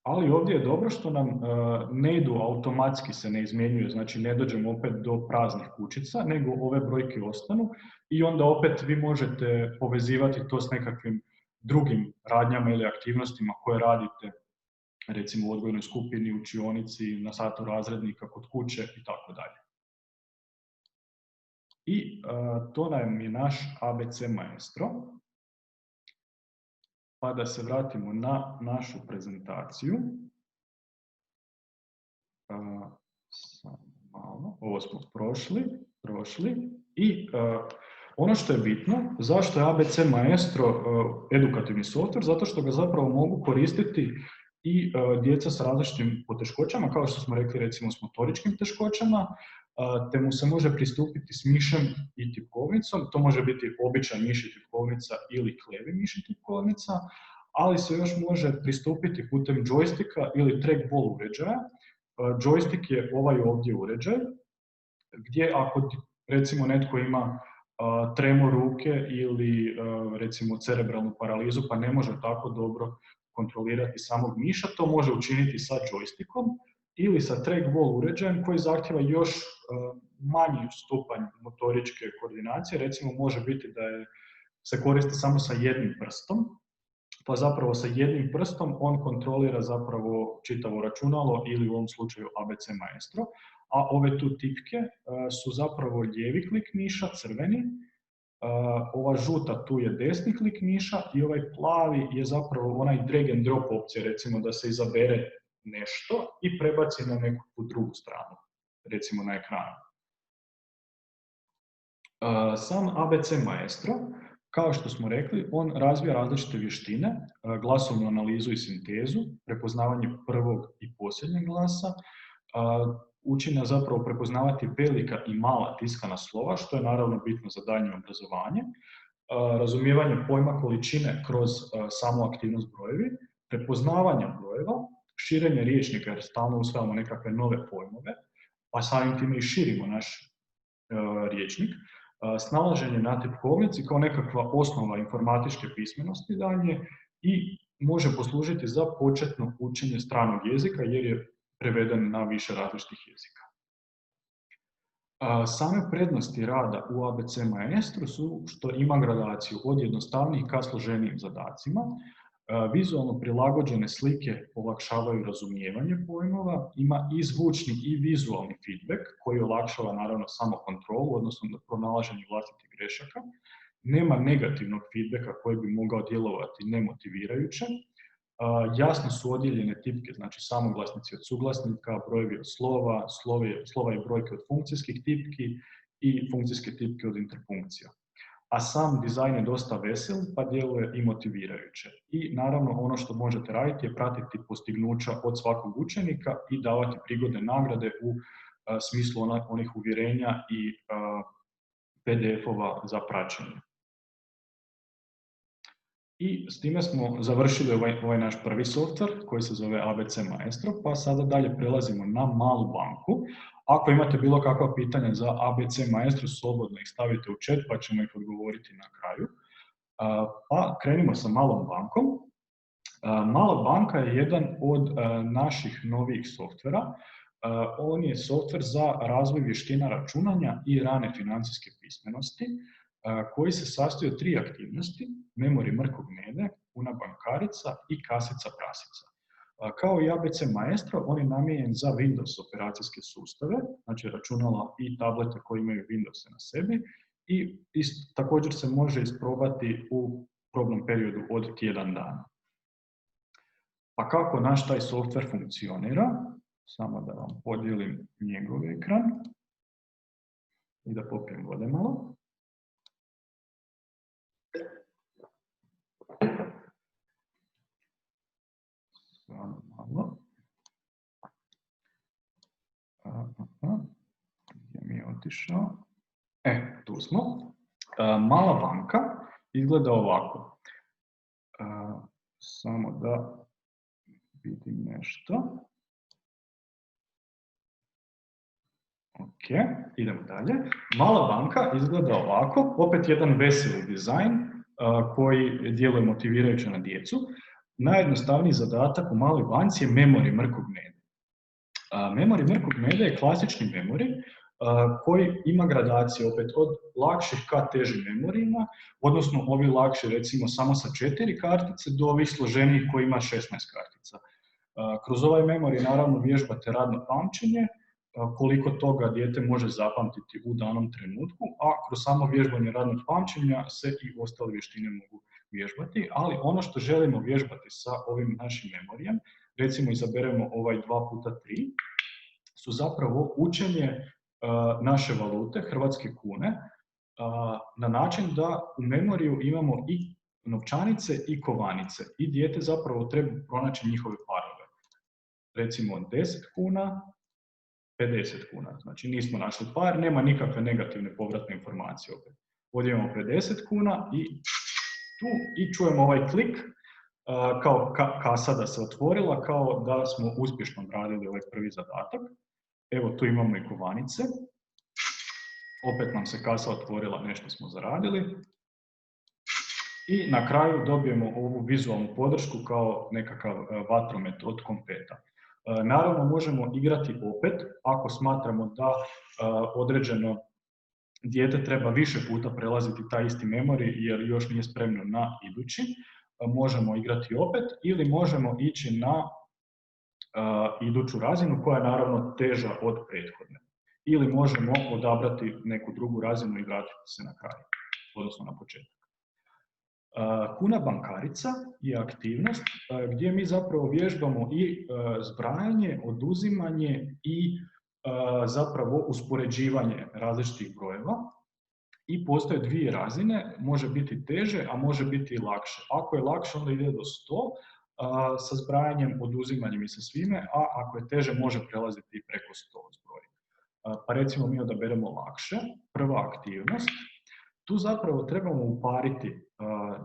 [SPEAKER 1] Ali ovdje je dobro što nam ne idu automatski, se ne izmjenjuju, znači ne dođemo opet do praznih kućica, nego ove brojke ostanu i onda opet vi možete povezivati to s nekakvim drugim radnjama ili aktivnostima koje radite, recimo u odgojnoj skupini, učionici, na satu razrednika, kod kuće i tako dalje. I to nam je naš ABC Maestro. Pa da se vratimo na našu prezentaciju. Samo malo, ovo smo prošli. I ono što je bitno, zašto je ABC Maestro edukativni softver? Zato što ga zapravo mogu koristiti i djeca s različitim poteškoćama, kao što smo rekli recimo s motoričkim teškoćama, te mu se može pristupiti s mišem i tipkovnicom. To može biti običan miš i tipkovnica ili klevi miš i tipkovnica, ali se još može pristupiti putem joysticka ili trackball uređaja. Joystick je ovaj ovdje uređaj, gdje ako recimo netko ima tremor ruke ili recimo cerebralnu paralizu pa ne može tako dobro kontrolirati samog miša, to može učiniti sa joystickom ili sa trackball uređajem koji zahtjeva još manji stupanj motoričke koordinacije. Recimo može biti da se koristi samo sa jednim prstom, pa zapravo sa jednim prstom on kontrolira zapravo čitavo računalo ili u ovom slučaju ABC Maestro, a ove tu tipke su zapravo lijevi klik miša, crveni, ova žuta tu je desni klik miša i ovaj plavi je zapravo onaj drag and drop opcija, recimo da se izabere nešto i prebaci na neku drugu stranu, recimo na ekranu. Sam ABC Maestro, kao što smo rekli, on razvija različite vještine, glasovnu analizu i sintezu, prepoznavanje prvog i posljednjeg glasa, uči nas zapravo prepoznavati velika i mala tiskana slova, što je naravno bitno za daljnje obrazovanje, razumijevanje pojma količine kroz samu aktivnost brojevi, prepoznavanje brojeva, širenje riječnika jer stalno usvajamo nekakve nove pojmove, pa samim time i širimo naš riječnik, snalaženje na tipkovnici kao nekakva osnova informatičke pismenosti dalje i može poslužiti za početno učenje stranog jezika jer je preveden na više različitih jezika. Same prednosti rada u ABC Maestro su što ima gradaciju od jednostavnijih ka složenijim zadacima, vizualno prilagođene slike olakšavaju razumijevanje pojmova, ima i zvučni i vizualni feedback koji olakšava naravno samo kontrolu, odnosno pronalaženje vlastitih grešaka, nema negativnog feedbacka koji bi mogao djelovati nemotivirajuće, jasno su odijeljene tipke, znači samoglasnici od suglasnika, brojevi od slova, slova i brojke od funkcijskih tipki i funkcijske tipke od interpunkcija. A sam dizajn je dosta vesel pa djeluje i motivirajuće. I naravno ono što možete raditi je pratiti postignuća od svakog učenika i davati prigodne nagrade u smislu onih uvjerenja i PDF-ova za praćenje. I s time smo završili ovaj naš prvi softver koji se zove ABC Maestro, pa sada dalje prelazimo na malu banku. Ako imate bilo kakva pitanja za ABC Maestro, slobodno ih stavite u chat pa ćemo ih odgovoriti na kraju. Pa krenimo sa malom bankom. Mala banka je jedan od naših novijih softvera. On je softver za razvoj vještina računanja i rane financijske pismenosti, koji se sastoji od 3 aktivnosti, memori mrkog mede, puna bankarica i kasica prasica. Kao i ABC Maestro, on je namijenjen za Windows operacijske sustave, znači računala i tablete koji imaju Windows na sebi i također se može isprobati u probnom periodu od tjedan dana. Pa kako naš taj softver funkcionira? Samo da vam podijelim njegov ekran i da popijem vode malo. Samo malo. Gdje mi je otišao? Tu smo. Mala banka izgleda ovako. Samo da vidim nešto. Ok, idemo dalje. Mala banka izgleda ovako. Opet jedan veseli dizajn koji djeluje motivirajuće na djecu. Najjednostavniji zadatak u maloj banci je memori mrkog meda. Memori mrkog meda je klasični memori koji ima gradaciju opet od lakših ka težim memorijima, odnosno ovi lakši recimo samo sa 4 kartice do ovih složenijih koji ima 16 kartica. Kroz ovaj memori naravno vježbate radno pamćenje, koliko toga dijete može zapamtiti u danom trenutku, a kroz samo vježbanje radnog pamćenja se i ostale vještine mogu vježbati, ali ono što želimo vježbati sa ovim našim memorijem, recimo izaberemo ovaj 2x3, su zapravo učenje naše valute, hrvatske kune, na način da u memoriju imamo i novčanice i kovanice i dijete zapravo treba pronaći njihove parove. Recimo 10 kuna, 50 kuna. Znači nismo našli par, nema nikakve negativne povratne informacije opet. Ovdje imamo 50 kuna i tu i čujemo ovaj klik kao kasa da se otvorila, kao da smo uspješno radili ovaj prvi zadatak. Evo tu imamo i kovanice. Opet nam se kasa otvorila, nešto smo zaradili. I na kraju dobijemo ovu vizualnu podršku kao nekakav vatromet od kompeta. Naravno možemo igrati opet ako smatramo da određeno dijete treba više puta prelaziti taj isti memorij jer još nije spremno na idući. Možemo igrati opet ili možemo ići na iduću razinu koja je naravno teža od prethodne. Ili možemo odabrati neku drugu razinu i vratiti se na kraj, odnosno na početak. Kuna bankarica je aktivnost gdje mi zapravo vježbamo i zbrajanje, oduzimanje i zapravo uspoređivanje različitih brojeva. I postoje dvije razine, može biti teže, a može biti i lakše. Ako je lakše, onda ide do 100 sa zbrajanjem, oduzimanjem i sa svime, a ako je teže, može prelaziti i preko 100 zbroji. Pa recimo mi odaberemo lakše, prva aktivnost. Tu zapravo trebamo upariti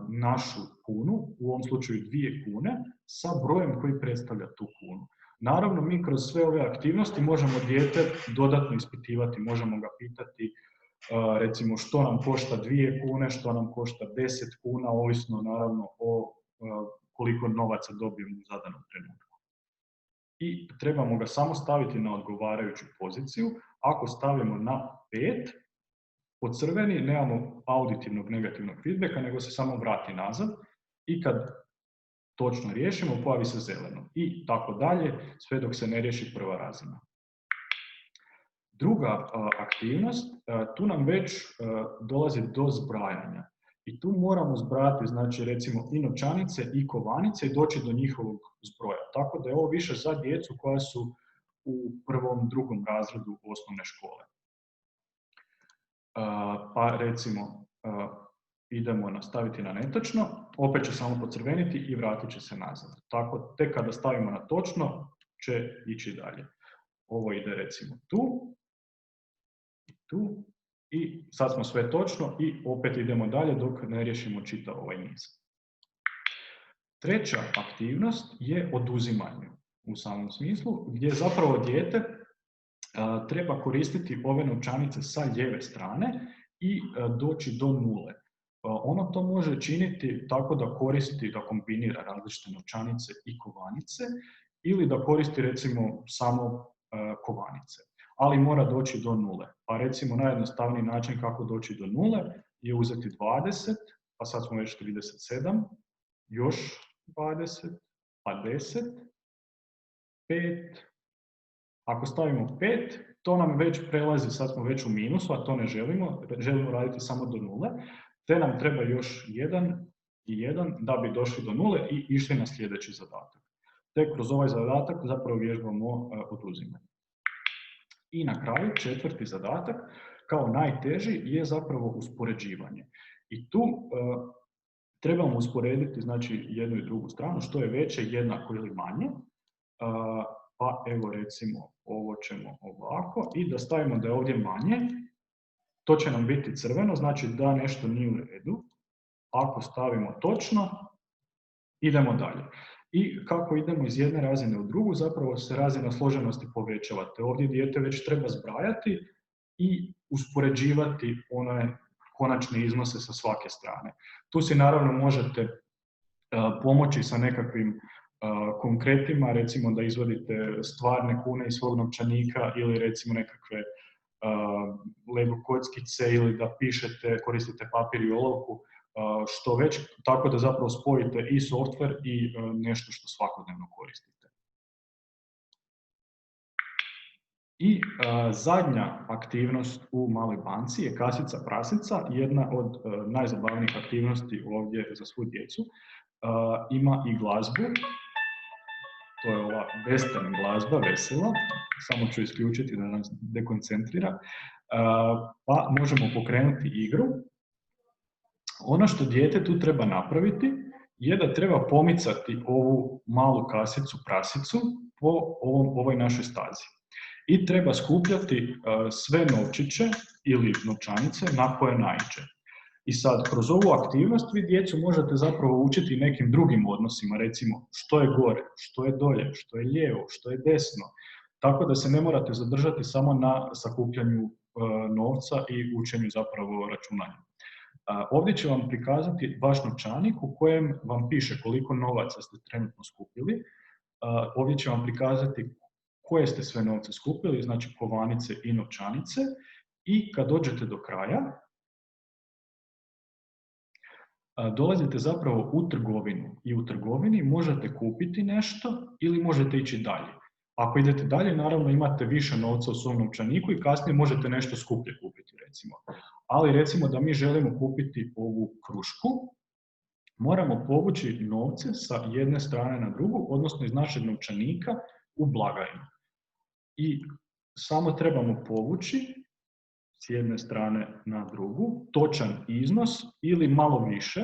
[SPEAKER 1] našu kunu, u ovom slučaju 2 kune, sa brojem koji predstavlja tu kunu. Naravno, mi kroz sve ove aktivnosti možemo dijete dodatno ispitivati, možemo ga pitati recimo što nam košta 2 kune, što nam košta 10 kuna, ovisno naravno o koliko novaca dobijemo u zadanom trenutku. I trebamo ga samo staviti na odgovarajuću poziciju. Ako stavimo na 5, po crveni nemamo auditivnog negativnog feedbacka, nego se samo vrati nazad i kad točno riješimo, pojavi se zeleno. I tako dalje, sve dok se ne riješi prva razina. Druga aktivnost, tu nam već dolazi do zbrajanja. I tu moramo zbrajati, znači recimo i novčanice i kovanice i doći do njihovog zbroja. Tako da je ovo više za djecu koja su u 1., 2. razredu osnovne škole. Pa recimo idemo nastaviti na netočno, opet će samo pocrveniti i vratit će se nazad. Tako, tek kada stavimo na točno će ići dalje. Ovo ide recimo tu, i tu, i sad smo sve točno i opet idemo dalje dok ne riješimo čitav ovaj niz. Treća aktivnost je oduzimanje u samom smislu, gdje zapravo dijete treba koristiti ove novčanice sa lijeve strane i doći do nule. Ono to može činiti tako da koristi, da kombinira različite novčanice i kovanice ili da koristi recimo samo kovanice, ali mora doći do nule. Pa recimo najjednostavniji način kako doći do nule je uzeti 20, pa sad smo već 37, još 20, pa 10, 5, ako stavimo 5, to nam već prelazi, sad smo već u minusu, a to ne želimo, želimo raditi samo do nule, te nam treba još 1 i 1 da bi došli do nule i išli na sljedeći zadatak. Te kroz ovaj zadatak zapravo vježbamo oduzimanje. I na kraju, 4. zadatak, kao najteži, je zapravo uspoređivanje. I tu trebamo usporediti znači, jednu i drugu stranu, što je veće, jednako ili manje. Pa evo recimo ovo ćemo ovako i da stavimo da je ovdje manje, to će nam biti crveno, znači da nešto nije u redu. Ako stavimo točno, idemo dalje. I kako idemo iz jedne razine u drugu, zapravo se razina složenosti povećava. Te ovdje dijete već treba zbrajati i uspoređivati one konačne iznose sa svake strane. Tu si naravno možete pomoći sa nekakvim konkretima, recimo da izvodite stvarne kune iz svog novčanika ili recimo nekakve Lego kockice ili da pišete, koristite papir i olovku, što već, tako da zapravo spojite i software i nešto što svakodnevno koristite. I zadnja aktivnost u maloj banci je kasica prasica, jedna od najzabavnijih aktivnosti ovdje za svu djecu. Ima i glazbu, to je ova western glazba, vesela, samo ću isključiti da nas dekoncentrira, pa možemo pokrenuti igru. Ono što dijete tu treba napraviti je da treba pomicati ovu malu kasicu prasicu po ovoj našoj stazi. I treba skupljati sve novčiće ili novčanice na koje naiđe. I sad, kroz ovu aktivnost vi djecu možete zapravo učiti nekim drugim odnosima, recimo što je gore, što je dolje, što je lijevo, što je desno, tako da se ne morate zadržati samo na sakupljanju novca i učenju zapravo računanja. Ovdje ću vam prikazati vaš novčanik u kojem vam piše koliko novaca ste trenutno skupili. Ovdje ću vam prikazati koje ste sve novce skupili, znači kovanice i novčanice. I kad dođete do kraja, dolazite zapravo u trgovinu i u trgovini možete kupiti nešto ili možete ići dalje. Ako idete dalje, naravno imate više novca u svom novčaniku i kasnije možete nešto skuplje kupiti, recimo. Ali recimo da mi želimo kupiti ovu krušku, moramo povući novce sa jedne strane na drugu, odnosno iz našeg novčanika u blagajnu. I samo trebamo povući s jedne strane na drugu točan iznos ili malo više.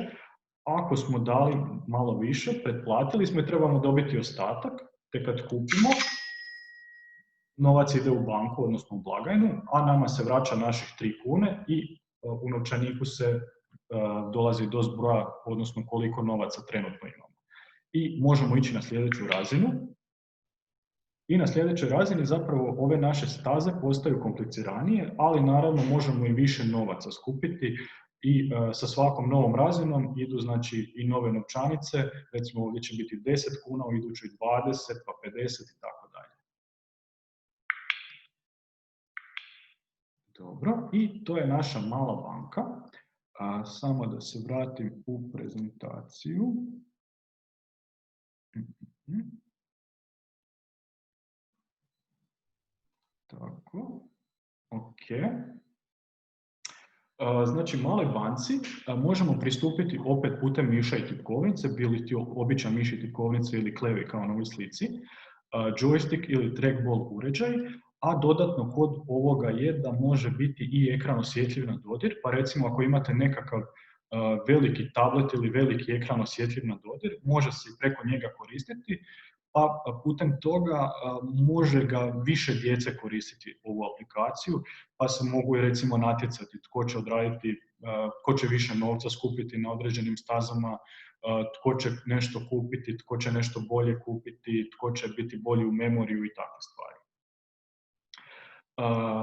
[SPEAKER 1] Ako smo dali malo više, pretplatili smo i trebamo dobiti ostatak, te kad kupimo, novac ide u banku, odnosno u blagajnu, a nama se vraća naših 3 kune i u novčaniku se dolazi do zbroja, odnosno koliko novaca trenutno imamo. I možemo ići na sljedeću razinu. I na sljedećoj razini zapravo ove naše staze postaju kompliciranije, ali naravno možemo i više novaca skupiti i sa svakom novom razinom idu znači i nove novčanice, recimo ovdje će biti 10 kuna, u idućoj 20, pa 50 i tako dalje. Dobro, i to je naša mala banka. Samo da se vratim u prezentaciju. Tako, ok. Znači, maloj banci možemo pristupiti opet putem miša i tipkovnice, bili ti običan miš i tipkovnice ili klevi kao na ovoj slici, joystick ili trackball uređaj, a dodatno kod ovoga je da može biti i ekran osjetljiv na dodir, pa recimo ako imate nekakav veliki tablet ili veliki ekran osjetljiv na dodir, može se preko njega koristiti, pa putem toga može ga više djece koristiti ovu aplikaciju, pa se mogu recimo natjecati tko će odraditi, tko će više novca skupiti na određenim stazama, tko će nešto kupiti, tko će nešto bolje kupiti, tko će biti bolji u memoriju i takve stvari.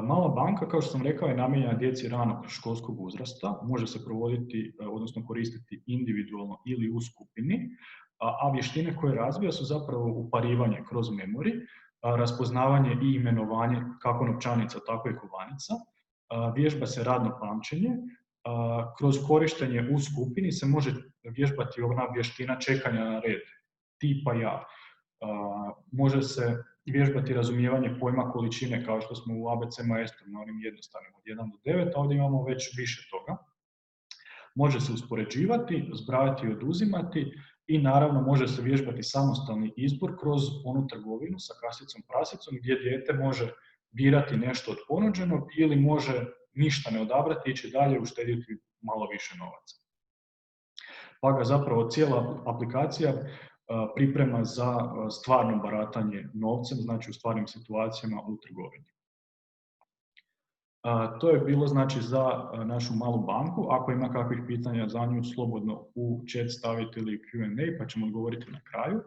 [SPEAKER 1] Mala banka, kao što sam rekao, je namijenjena djeci ranog školskog uzrasta, može se provoditi, odnosno koristiti individualno ili u skupini, a vještine koje razvija su zapravo uparivanje kroz memori, raspoznavanje i imenovanje kako novčanica, tako i kovanica, vježba se radno pamćenje, kroz korištenje u skupini se može vježbati ona vještina čekanja na red, ti pa ja. Može se vježbati razumijevanje pojma količine kao što smo u ABC Maestru na onim jednostavnim od 1 do 9, a ovdje imamo već više toga. Može se uspoređivati, zbrajati i oduzimati i naravno može se vježbati samostalni izbor kroz onu trgovinu sa kasicom prasicom gdje dijete može birati nešto od ponuđenog ili može ništa ne odabrati i ići dalje uštediti malo više novaca. Pa ga zapravo cijela aplikacija priprema za stvarno baratanje novcem, znači u stvarnim situacijama u trgovini. To je bilo znači za našu malu banku. Ako ima kakvih pitanja za nju, slobodno u chat stavite ili Q&A pa ćemo odgovoriti na kraju.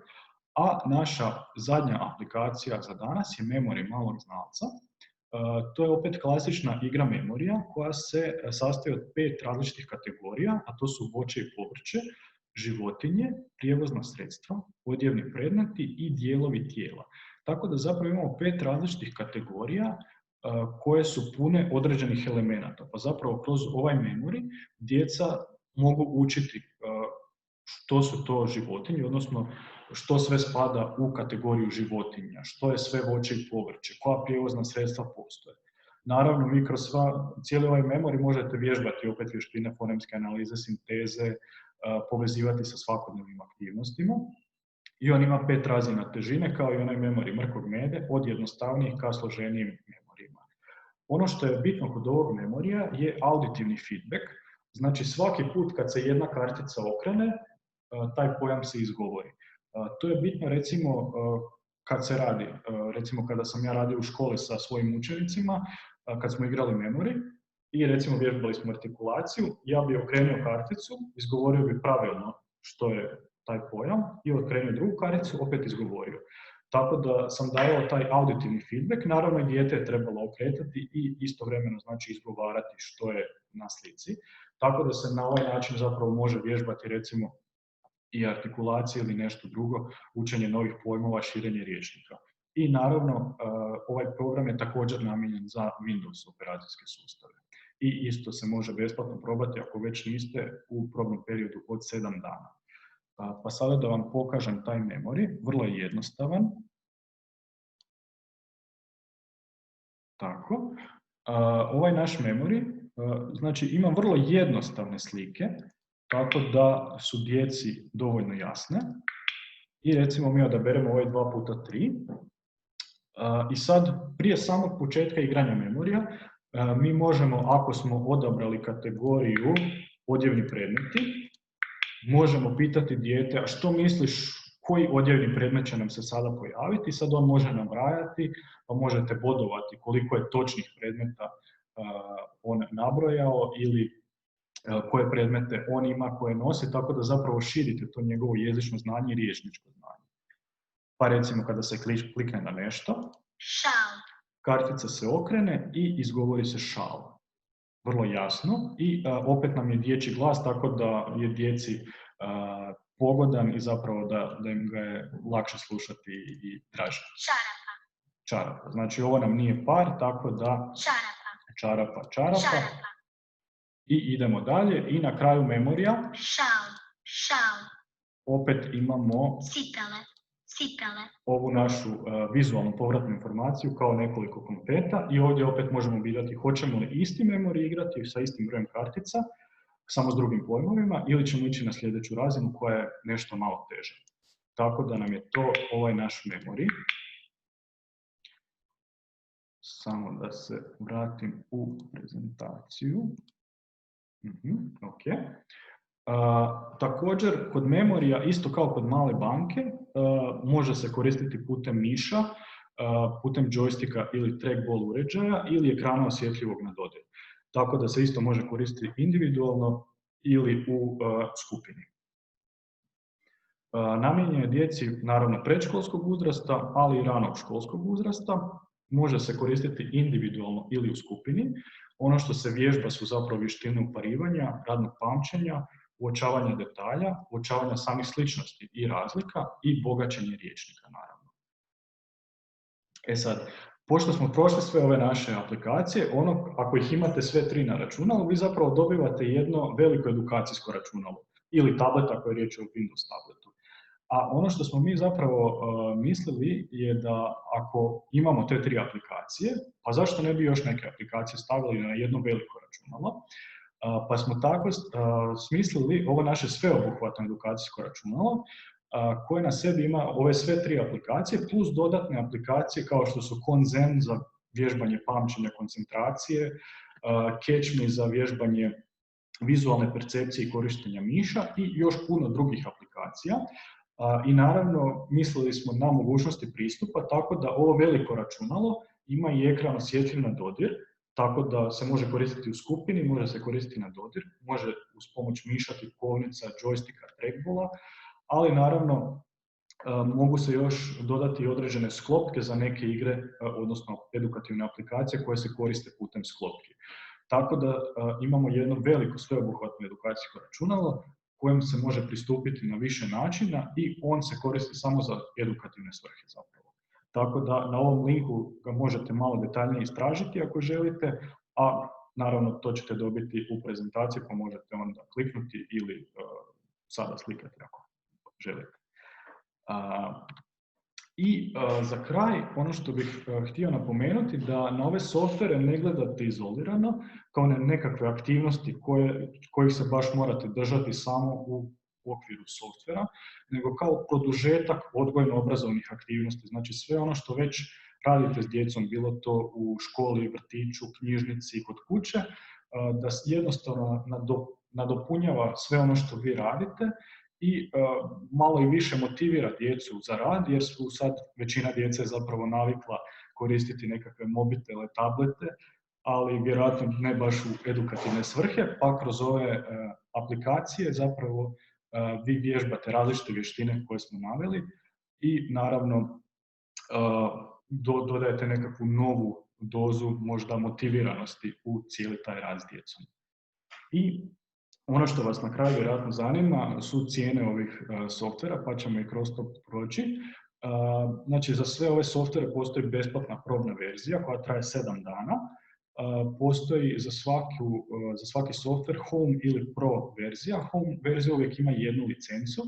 [SPEAKER 1] A naša zadnja aplikacija za danas je Memory malog znalca. To je opet klasična igra memorija koja se sastoji od 5 različitih kategorija, a to su voće i povrće, životinje, prijevozna sredstva, odjevni predmeti i dijelovi tijela. Tako da zapravo imamo 5 različitih kategorija koje su pune određenih elemenata. Pa zapravo kroz ovaj memory djeca mogu učiti što su to životinje, odnosno što sve spada u kategoriju životinja, što je sve voće i povrće, koja prijevozna sredstva postoje. Naravno, vi kroz cijeli ovaj memori možete vježbati opet vještine fonemske analize, sinteze, povezivati sa svakodnevnim aktivnostima. I on ima 5 razina težine, kao i onaj memori mrkog mede, od jednostavnijih ka složenijim memorijima. Ono što je bitno kod ovog memorija je auditivni feedback, znači svaki put kad se jedna kartica okrene, taj pojam se izgovori. To je bitno recimo kad se radi, recimo kada sam ja radio u školi sa svojim učenicima, kad smo igrali memori i recimo vježbali smo artikulaciju, ja bi okrenuo karticu, izgovorio bi pravilno što je taj pojam i okrenuo drugu karticu, opet izgovorio. Tako da sam davao taj auditivni feedback, naravno i dijete je trebalo okretati i istovremeno znači izgovarati što je na slici. Tako da se na ovaj način zapravo može vježbati recimo i artikulacije ili nešto drugo, učenje novih pojmova, širenje rječnika. I naravno, ovaj program je također namijenjen za Windows operacijske sustave. I isto se može besplatno probati ako već niste u probnom periodu od 7 dana. Pa sada da vam pokažem taj memori, vrlo je jednostavan. Tako. Ovaj naš memori, znači ima vrlo jednostavne slike, tako da su djeci dovoljno jasne. I recimo mi odaberemo ovaj 2x3. I sad, prije samog početka igranja memorija, mi možemo, ako smo odabrali kategoriju odjevni predmeti, možemo pitati dijete, a što misliš, koji odjevni predmet će nam se sada pojaviti? Sad on može nabrajati, pa možete bodovati koliko je točnih predmeta on nabrojao ili koje predmete on ima, koje nosi, tako da zapravo širite to njegovo jezično znanje i riječničko znanje. Pa recimo kada se klikne na nešto,
[SPEAKER 2] šal,
[SPEAKER 1] kartica se okrene i izgovori se šal. Vrlo jasno i opet nam je dječji glas, tako da je djeci pogodan i zapravo da im ga je lakše slušati i draže.
[SPEAKER 2] čarapa,
[SPEAKER 1] Čarapa. Znači ovo nam nije par, tako da
[SPEAKER 2] čarapa,
[SPEAKER 1] čarapa. I idemo dalje i na kraju memorija
[SPEAKER 2] šal,
[SPEAKER 1] opet imamo
[SPEAKER 2] cipele,
[SPEAKER 1] ovu našu vizualnu povratnu informaciju kao nekoliko kompeta i ovdje opet možemo birati hoćemo li isti memorij igrati sa istim brojem kartica, samo s drugim pojmovima, ili ćemo ići na sljedeću razinu koja je nešto malo teže. Tako da nam je to ovaj naš memorij. Samo da se vratim u prezentaciju. Ok. Također, kod memorija, isto kao kod male banke, može se koristiti putem miša, putem joysticka ili trackball uređaja ili ekrana osjetljivog na dodir. Tako da se isto može koristiti individualno ili u skupini. Namijenjen je djeci, naravno, predškolskog uzrasta, ali i ranog školskog uzrasta. Može se koristiti individualno ili u skupini. Ono što se vježba su zapravo vještine uparivanja, radnog pamćenja, uočavanja detalja, uočavanja samih sličnosti i razlika i bogaćenje rječnika, naravno. E sad, pošto smo prošli sve ove naše aplikacije, ako ih imate sve 3 na računalu, vi zapravo dobivate jedno veliko edukacijsko računalo ili tablet ako je riječ o Windows tabletu. A ono što smo mi zapravo mislili je da ako imamo te 3 aplikacije, pa zašto ne bi još neke aplikacije stavili na jedno veliko računalo, pa smo tako smislili ovo naše sveobuhvatno edukacijsko računalo koje na sebi ima ove sve 3 aplikacije plus dodatne aplikacije kao što su Konzen za vježbanje pamćenja koncentracije, Catch Me za vježbanje vizualne percepcije i korištenja miša i još puno drugih aplikacija. I naravno mislili smo na mogućnosti pristupa tako da ovo veliko računalo ima i ekran osjetljiv na dodir, tako da se može koristiti u skupini, može se koristiti na dodir, može uz pomoć miša, tipkovnica, joysticka, trackballa, ali naravno mogu se još dodati određene sklopke za neke igre, odnosno edukativne aplikacije koje se koriste putem sklopki. Tako da imamo jedno veliko sveobuhvatno edukacijsko računalo kojem se može pristupiti na više načina i on se koristi samo za edukativne svrhe zapravo. Tako da na ovom linku ga možete malo detaljnije istražiti ako želite, a naravno to ćete dobiti u prezentaciji pa možete onda kliknuti ili sada slikati ako želite. Za kraj, ono što bih htio napomenuti, da na ove softvere ne gledate izolirano, kao nekakve aktivnosti kojih se baš morate držati samo u okviru softvera, nego kao produžetak odgojno-obrazovnih aktivnosti. Znači sve ono što već radite s djecom, bilo to u školi, vrtiću, knjižnici, kod kuće, da jednostavno nadopunjava sve ono što vi radite i malo i više motivira djecu za rad, jer su sad većina djece zapravo navikla koristiti nekakve mobitele, tablete, ali vjerojatno ne baš u edukativne svrhe, pa kroz ove aplikacije zapravo vi vježbate različite vještine koje smo naveli i naravno dodajete nekakvu novu dozu možda motiviranosti u cijeli taj rad s djecom. I ono što vas na kraju vjerojatno zanima su cijene ovih softvera, pa ćemo i kroz to proći. Znači, za sve ove softvere postoji besplatna probna verzija koja traje 7 dana. Postoji za svaki softver Home ili Pro verzija. Home verzija uvijek ima jednu licencu,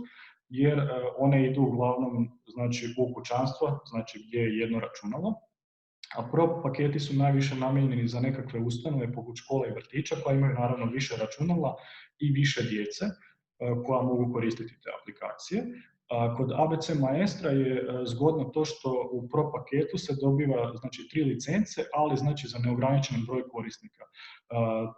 [SPEAKER 1] jer one idu uglavnom znači, u kućanstva, znači gdje je jedno računalo. A Pro paketi su najviše namijenjeni za nekakve ustanove poput škola i vrtića koja imaju naravno više računala i više djece koja mogu koristiti te aplikacije. Kod ABC Maestra je zgodno to što u Pro paketu se dobiva znači 3 licence, ali znači za neograničen broj korisnika.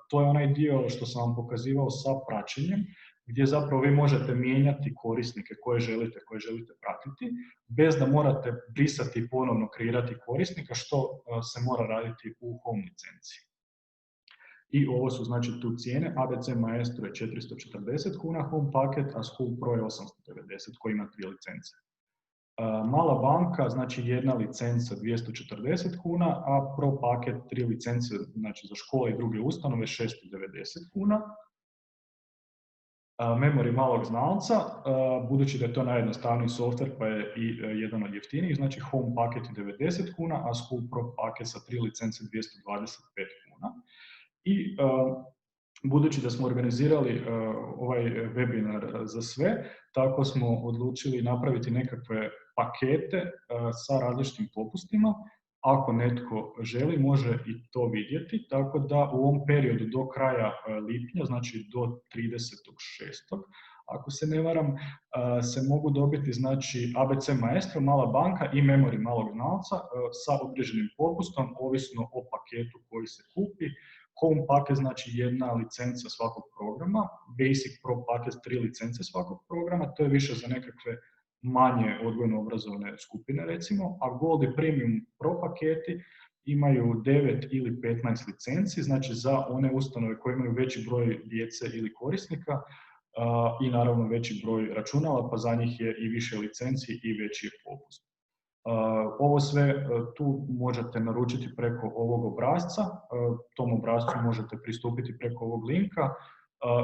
[SPEAKER 1] To je onaj dio što sam vam pokazivao sa praćenjem, gdje zapravo vi možete mijenjati korisnike koje želite pratiti, bez da morate brisati i ponovno kreirati korisnika, što se mora raditi u Home licenciji. I ovo su znači tu cijene. ABC Maestro je 440 kuna Home paket, a School Pro je 890 koji ima 3 licence. Mala banka, znači jedna licenca 240 kuna, a Pro paket 3 licence znači za škole i druge ustanove 690 kuna. Memory malog znalca, budući da je to najjednostavniji softver pa je i jedan od jeftinijih, znači Home paket 90 kuna, a School Pro paket sa 3 licence 225 kuna. I budući da smo organizirali ovaj webinar za sve, tako smo odlučili napraviti nekakve pakete sa različitim popustima. Ako netko želi, može i to vidjeti, tako da u ovom periodu do kraja lipnja, znači do 30.6., ako se ne varam, se mogu dobiti znači ABC Maestro, mala banka i Memory malog znalca sa određenim popustom, ovisno o paketu koji se kupi. Home paket znači jedna licenca svakog programa, Basic Pro paket 3 licence svakog programa, to je više za nekakve manje odgojno-obrazovne skupine recimo, a Gold i Premium Pro paketi imaju 9 ili 15 licenci, znači za one ustanove koje imaju veći broj djece ili korisnika i naravno veći broj računala, pa za njih je i više licenci i veći je popust. Ovo sve tu možete naručiti preko ovog obrasca, tom obrascu možete pristupiti preko ovog linka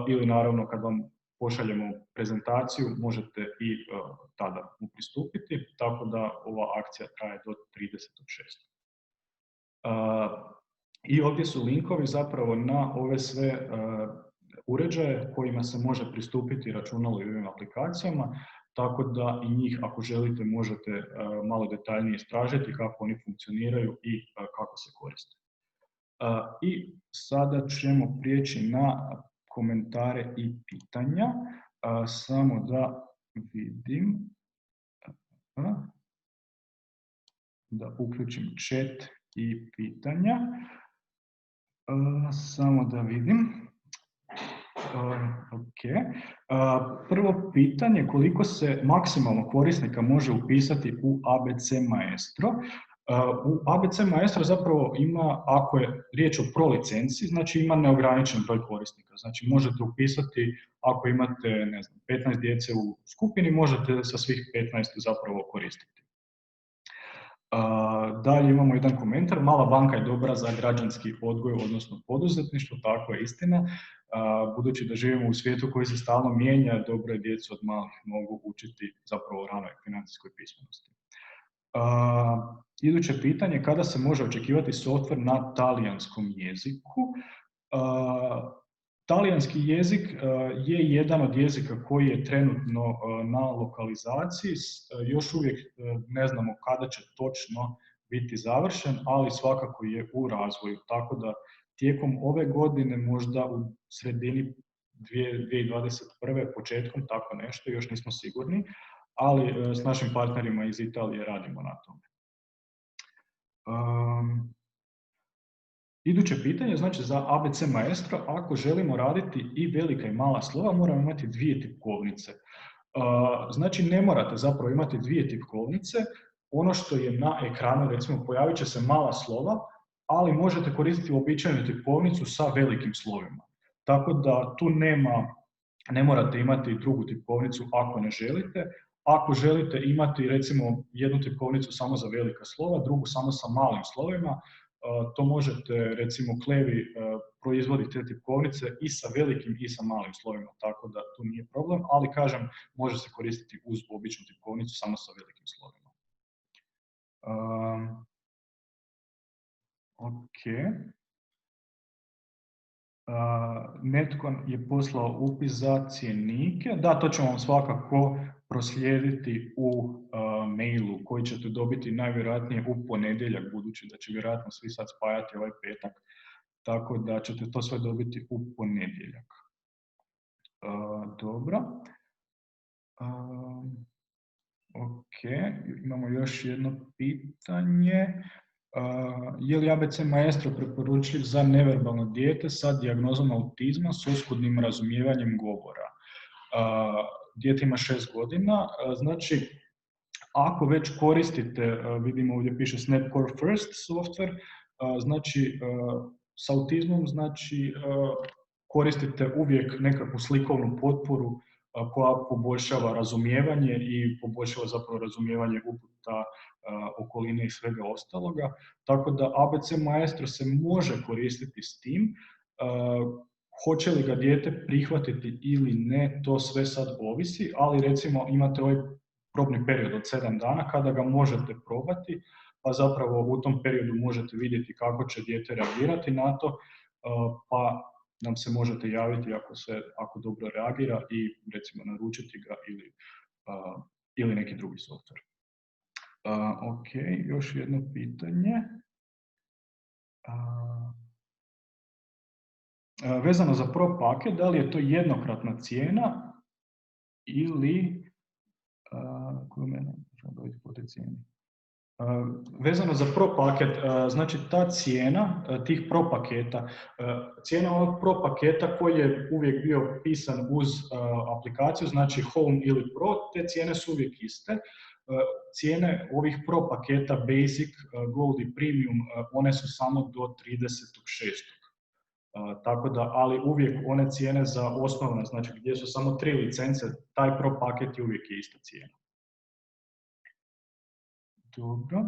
[SPEAKER 1] ili naravno kad vam pošaljemo prezentaciju možete i tada mu pristupiti, tako da ova akcija traje do 30.6. I ovdje su linkovi zapravo na ove sve uređaje kojima se može pristupiti računalu i ovim aplikacijama, tako da i njih ako želite možete malo detaljnije istražiti kako oni funkcioniraju i kako se koriste. I sada ćemo prijeći na komentare i pitanja. Samo da vidim, da uključim chat i pitanja. Samo da vidim. Prvo pitanje, koliko se maksimalno korisnika može upisati u ABC Maestro? U ABC Maestro zapravo ima, ako je riječ o Pro licenci, znači ima neograničen broj korisnika. Znači možete upisati, ako imate ne znam, 15 djece u skupini, možete sa svih 15 zapravo koristiti. Dalje imamo jedan komentar, mala banka je dobra za građanski odgoj, odnosno poduzetništvo, tako je istina. Budući da živimo u svijetu koji se stalno mijenja, dobro je djecu od malih mogu učiti zapravo ranoj financijskoj pismenosti. Iduće pitanje, kada se može očekivati softver na talijanskom jeziku? Talijanski jezik je jedan od jezika koji je trenutno na lokalizaciji. Još uvijek ne znamo kada će točno biti završen, ali svakako je u razvoju. Tako da tijekom ove godine, možda u sredini 2021. početkom, tako nešto, još nismo sigurni, ali s našim partnerima iz Italije radimo na tome. Iduće pitanje, znači za ABC Maestro, ako želimo raditi i velika i mala slova, moramo imati 2 tipkovnice. Znači ne morate zapravo imati 2 tipkovnice, ono što je na ekranu, recimo pojavit će se mala slova, ali možete koristiti uobičajenu tipkovnicu sa velikim slovima. Tako da tu ne morate imati drugu tipkovnicu ako ne želite. Ako želite imati recimo jednu tipkovnicu samo za velika slova, drugu samo sa malim slovima, to možete, recimo Klevi proizvodi te tipkovnice i sa velikim i sa malim slovima, tako da tu nije problem, ali kažem, može se koristiti uz običnu tipkovnicu samo sa velikim slovima. Ok. Netko je poslao upis za cjenike. Da, to ćemo vam svakako proslijediti u mailu koji ćete dobiti najvjerojatnije u ponedjeljak, budući da će vjerojatno svi sad spajati ovaj petak, tako da ćete to sve dobiti u ponedjeljak. Dobro. Ok, imamo još jedno pitanje. Je li ABC Maestro preporučljiv za neverbalno dijete sa dijagnozom autizma s oskudnim razumijevanjem govora? Dijete ima 6 godina, znači ako već koristite, vidimo ovdje piše SnapCore First software, znači s autizmom, znači koristite uvijek nekakvu slikovnu potporu koja poboljšava razumijevanje i poboljšava zapravo razumijevanje uputa, okoline i svega ostaloga. Tako da ABC Maestro se može koristiti s tim. Hoće li ga dijete prihvatiti ili ne, to sve sad ovisi, ali recimo imate ovaj probni period od 7 dana kada ga možete probati, pa zapravo u tom periodu možete vidjeti kako će dijete reagirati na to, pa nam se možete javiti ako dobro reagira i recimo naručiti ga ili neki drugi software. Ok, još jedno pitanje. Vezano za Pro paket, da li je to jednokratna cijena ili vezano za Pro paket, znači ta cijena tih Pro paketa, cijena ovog Pro paketa koji je uvijek bio pisan uz aplikaciju, znači Home ili Pro, te cijene su uvijek iste. Cijene ovih Pro paketa Basic, Gold i Premium, one su samo do 30.6. Tako da, ali uvijek one cijene za osnovne, znači gdje su samo 3 licence, taj Pro paket je uvijek ista cijena. Dobro.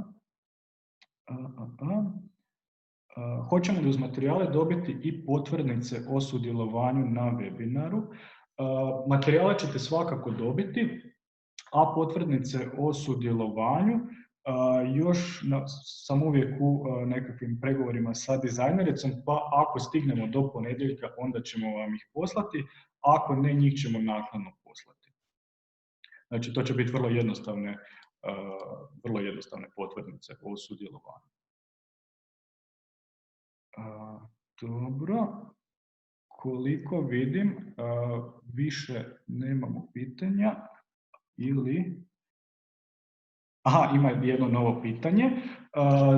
[SPEAKER 1] Hoćemo li uz materijale dobiti i potvrdnice o sudjelovanju na webinaru? Materijale ćete svakako dobiti, a potvrdnice o sudjelovanju još sam uvijek u nekakvim pregovorima sa dizajnericom, pa ako stignemo do ponedjeljka, onda ćemo vam ih poslati, ako ne, njih ćemo naknadno poslati. Znači, to će biti vrlo jednostavne potvrdnice o sudjelovanju. Dobro, koliko vidim, više nemamo pitanja ili... Aha, ima jedno novo pitanje.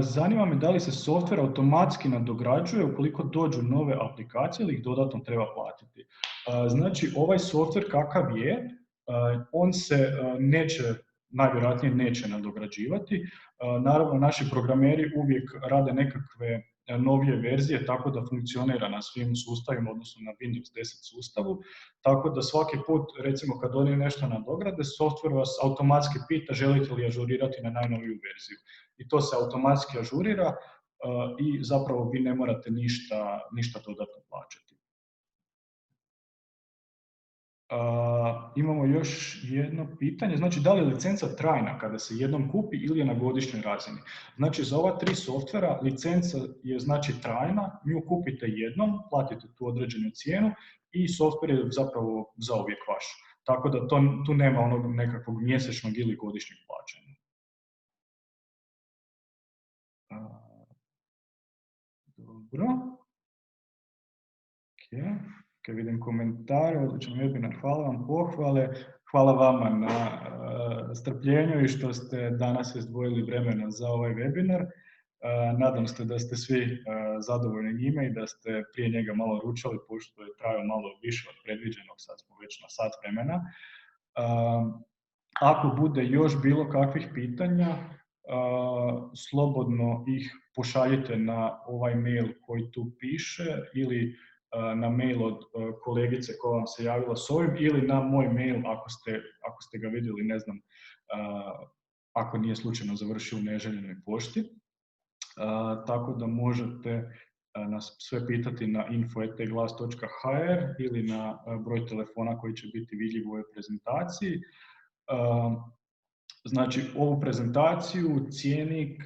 [SPEAKER 1] Zanima me da li se software automatski nadograđuje ukoliko dođu nove aplikacije ili ih dodatno treba platiti. Znači, ovaj software kakav je, on se najvjerojatnije neće nadograđivati. Naravno, naši programeri uvijek rade nekakve novije verzije, tako da funkcionira na svim sustavima, odnosno na Windows 10 sustavu, tako da svaki put, recimo kad oni nešto nadograde, software vas automatski pita želite li ažurirati na najnoviju verziju. I to se automatski ažurira i zapravo vi ne morate ništa dodatno plaćati. Imamo još jedno pitanje, znači da li je licenca trajna kada se jednom kupi ili je na godišnjoj razini? Znači za ova 3 softvera licenca je znači trajna, nju kupite jednom, platite tu određenu cijenu i softver je zapravo zauvijek vaš. Tako da tu nema onog nekakvog mjesečnog ili godišnjeg plaćanja. Dobro. Ok, vidim komentare, odličan webinar, hvala vam, pohvale. Hvala vama na strpljenju i što ste danas izdvojili vremena za ovaj webinar. Nadam se da ste svi zadovoljni njime i da ste prije njega malo ručali, pošto je trajao malo više od predviđenog, sad smo već na sat vremena. Ako bude još bilo kakvih pitanja, slobodno ih pošaljite na ovaj mail koji tu piše ili na mail od kolegice koja vam se javila s ovim ili na moj mail ako ste ga vidjeli, ne znam, ako nije slučajno završio u neželjenoj pošti. Tako da možete nas sve pitati na info@eglas.hr ili na broj telefona koji će biti vidljiv u ovoj prezentaciji. Znači, ovu prezentaciju, cjenik,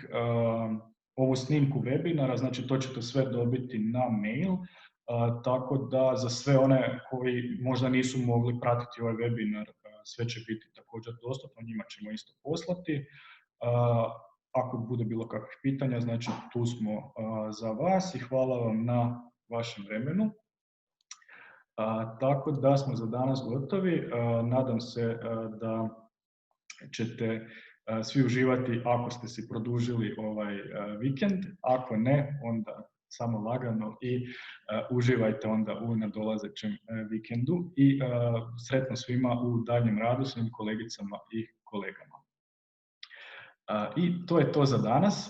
[SPEAKER 1] ovu snimku webinara, znači to ćete sve dobiti na mail, tako da za sve one koji možda nisu mogli pratiti ovaj webinar, sve će biti također dostupno, njima ćemo isto poslati. Ako bude bilo kakvih pitanja, znači tu smo za vas i hvala vam na vašem vremenu. Tako da smo za danas gotovi. Nadam se da ćete svi uživati ako ste si produžili ovaj vikend. Ako ne, onda samo lagano i uživajte onda u nadolazećem vikendu i sretno svima u daljnjem radu, svim kolegicama i kolegama. I to je to za danas,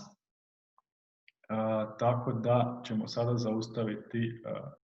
[SPEAKER 1] tako da ćemo sada zaustaviti